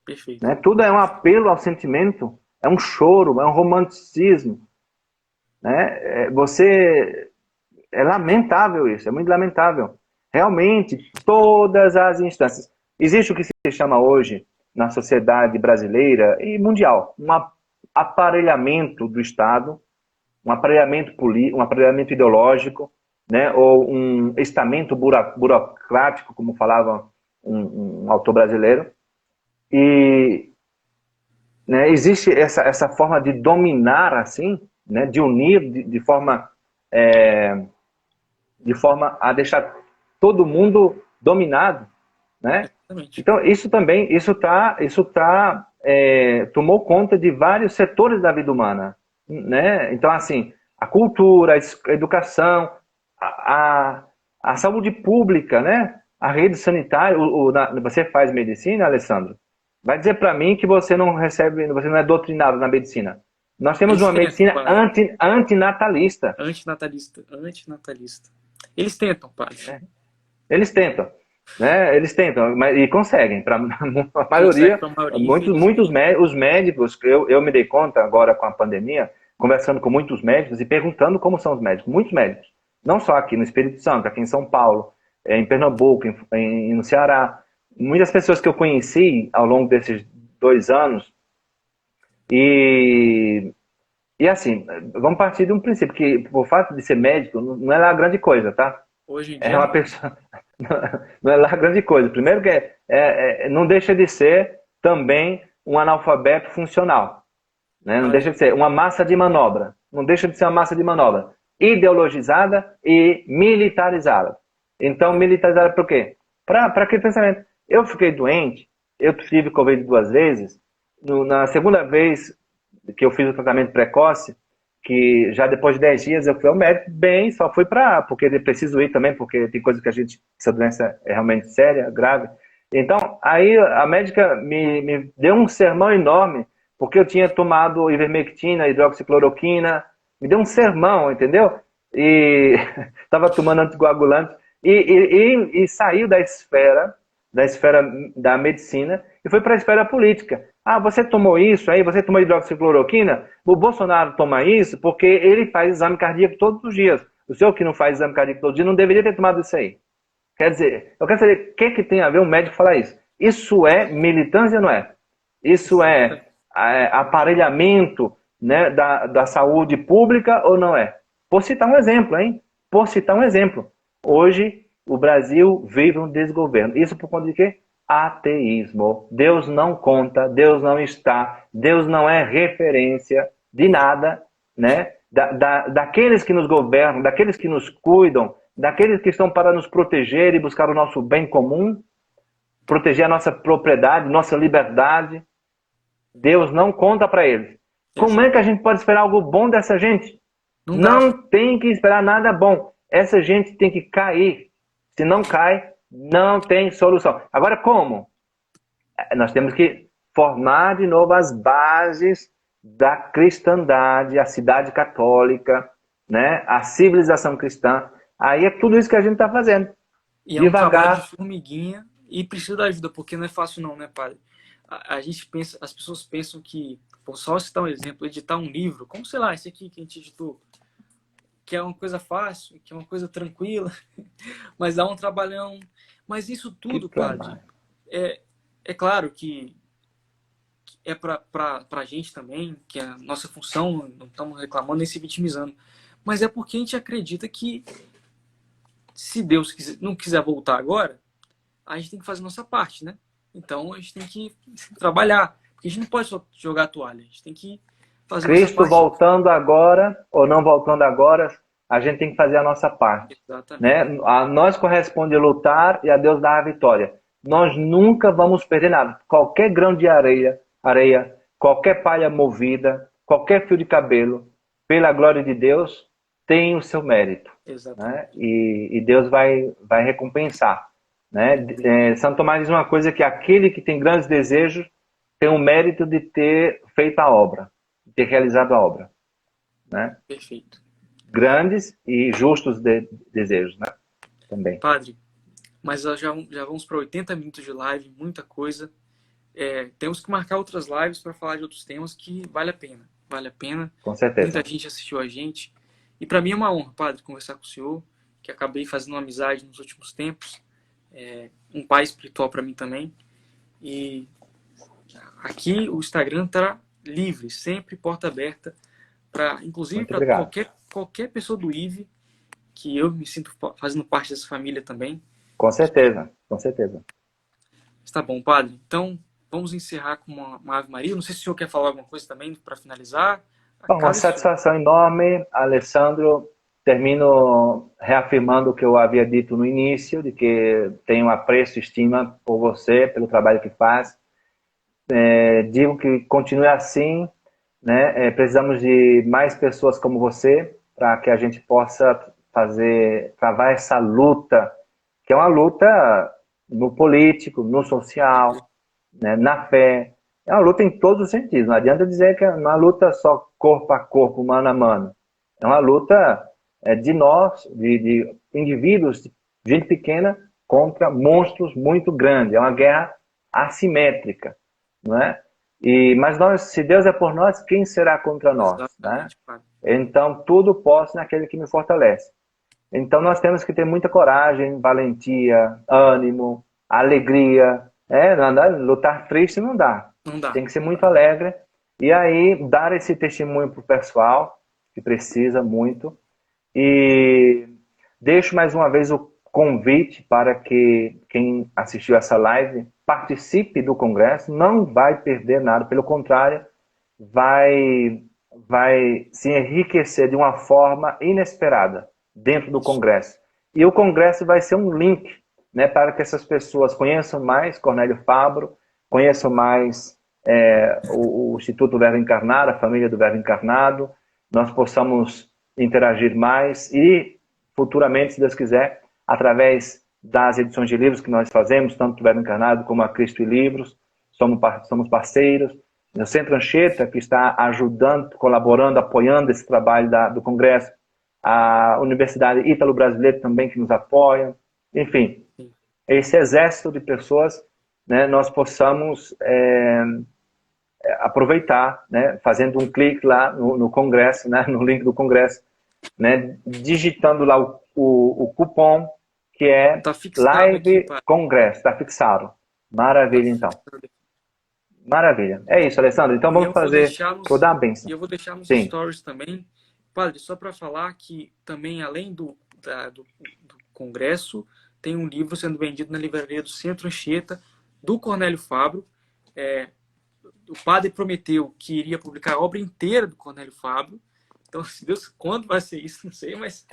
Perfeito. Né? Tudo é um apelo ao sentimento. É um choro, é um romanticismo. Né? É lamentável isso, é muito lamentável. Realmente, todas as instâncias. Existe o que se chama hoje, na sociedade brasileira e mundial, um aparelhamento do Estado, um aparelhamento político, um aparelhamento ideológico, né? Ou um estamento burocrático, como falava um autor brasileiro. E né, existe essa forma de dominar assim, né, de unir de forma a deixar todo mundo dominado, né? Exatamente. Então tomou conta de vários setores da vida humana, né? Então assim, a cultura, a educação, a, a saúde pública, né? A rede sanitária, você faz medicina, Alessandro? Vai dizer para mim que você não recebe, você não é doutrinado na medicina. Nós temos Eles uma tentam, medicina padre. antinatalista. Antinatalista. Antinatalista. Eles tentam, padre. Eles tentam, né? Eles tentam, e conseguem. Para a Consegue maioria, para a maioria, infelizmente. os médicos, eu me dei conta agora com a pandemia, conversando com muitos médicos e perguntando como são os médicos. Muitos médicos, não só aqui no Espírito Santo, aqui em São Paulo, em Pernambuco, no Ceará. Muitas pessoas que eu conheci ao longo desses 2 anos e assim, vamos partir de um princípio que, por fato de ser médico, não é lá grande coisa, tá? Hoje em É dia, uma não. pessoa. Não é lá grande coisa. Primeiro que não deixa de ser também um analfabeto funcional. Né? Não Ah, deixa de ser uma massa de manobra. Não deixa de ser uma massa de manobra. Ideologizada e militarizada. Então, militarizada por quê? Para aquele pensamento. Eu fiquei doente, eu tive Covid 2 vezes. Na segunda vez que eu fiz o tratamento precoce, que já depois de 10 dias eu fui ao médico, bem, só fui porque eu preciso ir também, porque tem coisa que essa doença é realmente séria, grave. Então, aí a médica me deu um sermão enorme, porque eu tinha tomado ivermectina, hidroxicloroquina, me deu um sermão, entendeu? E estava tomando anticoagulante, e saiu da esfera da medicina, e foi para a esfera política. Ah, você tomou isso aí, você tomou hidroxicloroquina? O Bolsonaro toma isso porque ele faz exame cardíaco todos os dias. O senhor que não faz exame cardíaco todo dia não deveria ter tomado isso aí. Quer dizer, eu quero saber o que tem a ver um médico falar isso. Isso é militância, não é? Isso é aparelhamento, né, da saúde pública ou não é? Por citar um exemplo, hein? Por citar um exemplo. Hoje, o Brasil vive um desgoverno. Isso por conta de quê? Ateísmo. Deus não conta, Deus não está, Deus não é referência de nada, né? Daqueles que nos governam, daqueles que nos cuidam, daqueles que estão para nos proteger e buscar o nosso bem comum, proteger a nossa propriedade, nossa liberdade. Deus não conta para eles. Como é que a gente pode esperar algo bom dessa gente? não dá. Não tem que esperar nada bom. Essa gente tem que cair. Se não cai, não tem solução. Agora, como? Nós temos que formar de novo as bases da cristandade, a cidade católica, né? A civilização cristã. Aí é tudo isso que a gente está fazendo. E é um trabalho de Devagar. formiguinha e precisa da ajuda, porque não é fácil não, né, padre? A gente pensa, as pessoas pensam que, vou só citar um exemplo, editar um livro, como sei lá, esse aqui que a gente editou, que é uma coisa fácil, que é uma coisa tranquila, mas dá um trabalhão. Mas isso Que tudo, padre, trabalho. é claro que é para a gente também, que é a nossa função, não estamos reclamando nem se vitimizando, mas é porque a gente acredita que se Deus não quiser voltar agora, a gente tem que fazer a nossa parte, né? Então a gente tem que trabalhar, porque a gente não pode só jogar a toalha, a gente tem que fazer a nossa Cristo parte. voltando agora ou não voltando agora, a gente tem que fazer a nossa parte, né? Exatamente. A nós corresponde lutar e a Deus dá a vitória. Nós nunca vamos perder nada. Qualquer grão de areia, qualquer palha movida, qualquer fio de cabelo, pela glória de Deus, tem o seu mérito, né? Exatamente. E Deus vai recompensar, né? Santo Tomás diz uma coisa, que aquele que tem grandes desejos tem o mérito de ter feito a obra, de ter realizado a obra, né? Perfeito. Grandes e justos desejos, né? Também. Padre, mas já vamos para 80 minutos de live, muita coisa. Temos que marcar outras lives para falar de outros temas que vale a pena. Vale a pena. Com certeza. Muita gente assistiu a gente. E para mim é uma honra, Padre, conversar com o senhor, que acabei fazendo uma amizade nos últimos tempos. Um pai espiritual para mim também. E aqui o Instagram está livre, sempre porta aberta, inclusive para qualquer pessoa do IVE, que eu me sinto fazendo parte dessa família também. Com certeza, com certeza. Está bom, Padre. Então, vamos encerrar com uma Ave Maria. Não sei se o senhor quer falar alguma coisa também para finalizar. Bom, uma satisfação enorme, Alessandro. Termino reafirmando o que eu havia dito no início, de que tenho apreço e estima por você, pelo trabalho que faz. Digo que continue assim, né? Precisamos de mais pessoas como você para que a gente possa travar essa luta, que é uma luta no político, no social, né? Na fé. É uma luta em todos os sentidos. Não adianta dizer que é uma luta só corpo a corpo, mano a mano. É uma luta de nós, de indivíduos, de gente pequena contra monstros muito grandes. É uma guerra assimétrica, não é? Mas nós, se Deus é por nós, quem será contra nós? Né? Exatamente, Padre. Então, tudo posso naquele que me fortalece. Então, nós temos que ter muita coragem, valentia, ânimo, alegria. Lutar triste não dá. Não dá. Tem que ser muito alegre. E aí, dar esse testemunho para o pessoal, que precisa muito. E deixo mais uma vez o convite para que quem assistiu essa live participe do congresso. Não vai perder nada, pelo contrário, vai se enriquecer de uma forma inesperada dentro do congresso. E o congresso vai ser um link, né, para que essas pessoas conheçam mais Cornélio Fabro, conheçam mais o Instituto Verbo Encarnado, a família do Verbo Encarnado, nós possamos interagir mais e futuramente, se Deus quiser, através das edições de livros que nós fazemos, tanto do Verbo Encarnado como a Cristo e Livros, somos parceiros. O Centro Anchieta, que está ajudando, colaborando, apoiando esse trabalho do Congresso, a Universidade Ítalo-Brasileira também, que nos apoia, enfim, esse exército de pessoas, né, nós possamos aproveitar, né, fazendo um clique lá no Congresso, né, no link do Congresso, né, digitando lá o cupom, que é Tá fixado Live aqui, Congresso, está fixado. Maravilha, então. Maravilha. É isso, Alessandro. Então vamos fazer, vou dar a bênção. E eu vou deixar nos Sim. stories também. Padre, só para falar que também, além do congresso, tem um livro sendo vendido na livraria do Centro Anchieta, do Cornélio Fabro. O padre prometeu que iria publicar a obra inteira do Cornélio Fabro. Então, se Deus, quando vai ser isso, não sei, mas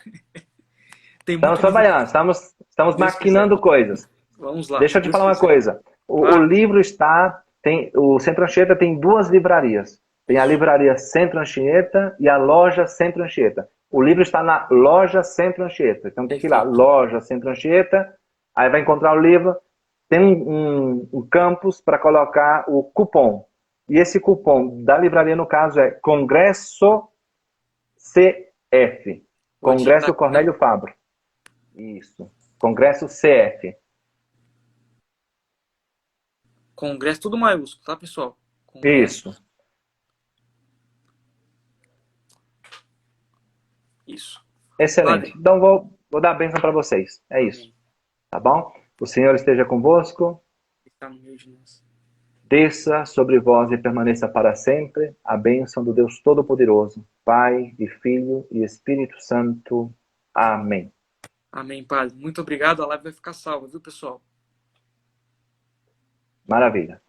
tem muito. Estamos trabalhando, estamos maquinando coisas. Vamos lá. Deixa eu te falar uma coisa. O livro está... o Centro Anchieta tem duas livrarias. Tem a livraria Centro Anchieta e a loja Centro Anchieta. O livro está na loja Centro Anchieta. Então tem que ir lá, loja Centro Anchieta, aí vai encontrar o livro. Tem um campus para colocar o cupom. E esse cupom da livraria, no caso, é Congresso CF. Congresso Cornélio Fabro. Isso. Congresso CF. Congresso tudo maiúsculo, tá, pessoal? Isso. Isso. Excelente. Padre. Então vou dar a bênção para vocês. É isso. Tá bom? O Senhor esteja convosco. Está no meio de nós. desça sobre vós e permaneça para sempre a bênção do Deus Todo-Poderoso, Pai e Filho e Espírito Santo. Amém. Amém, Padre. Muito obrigado. A live vai ficar salva, viu, pessoal? Maravilha.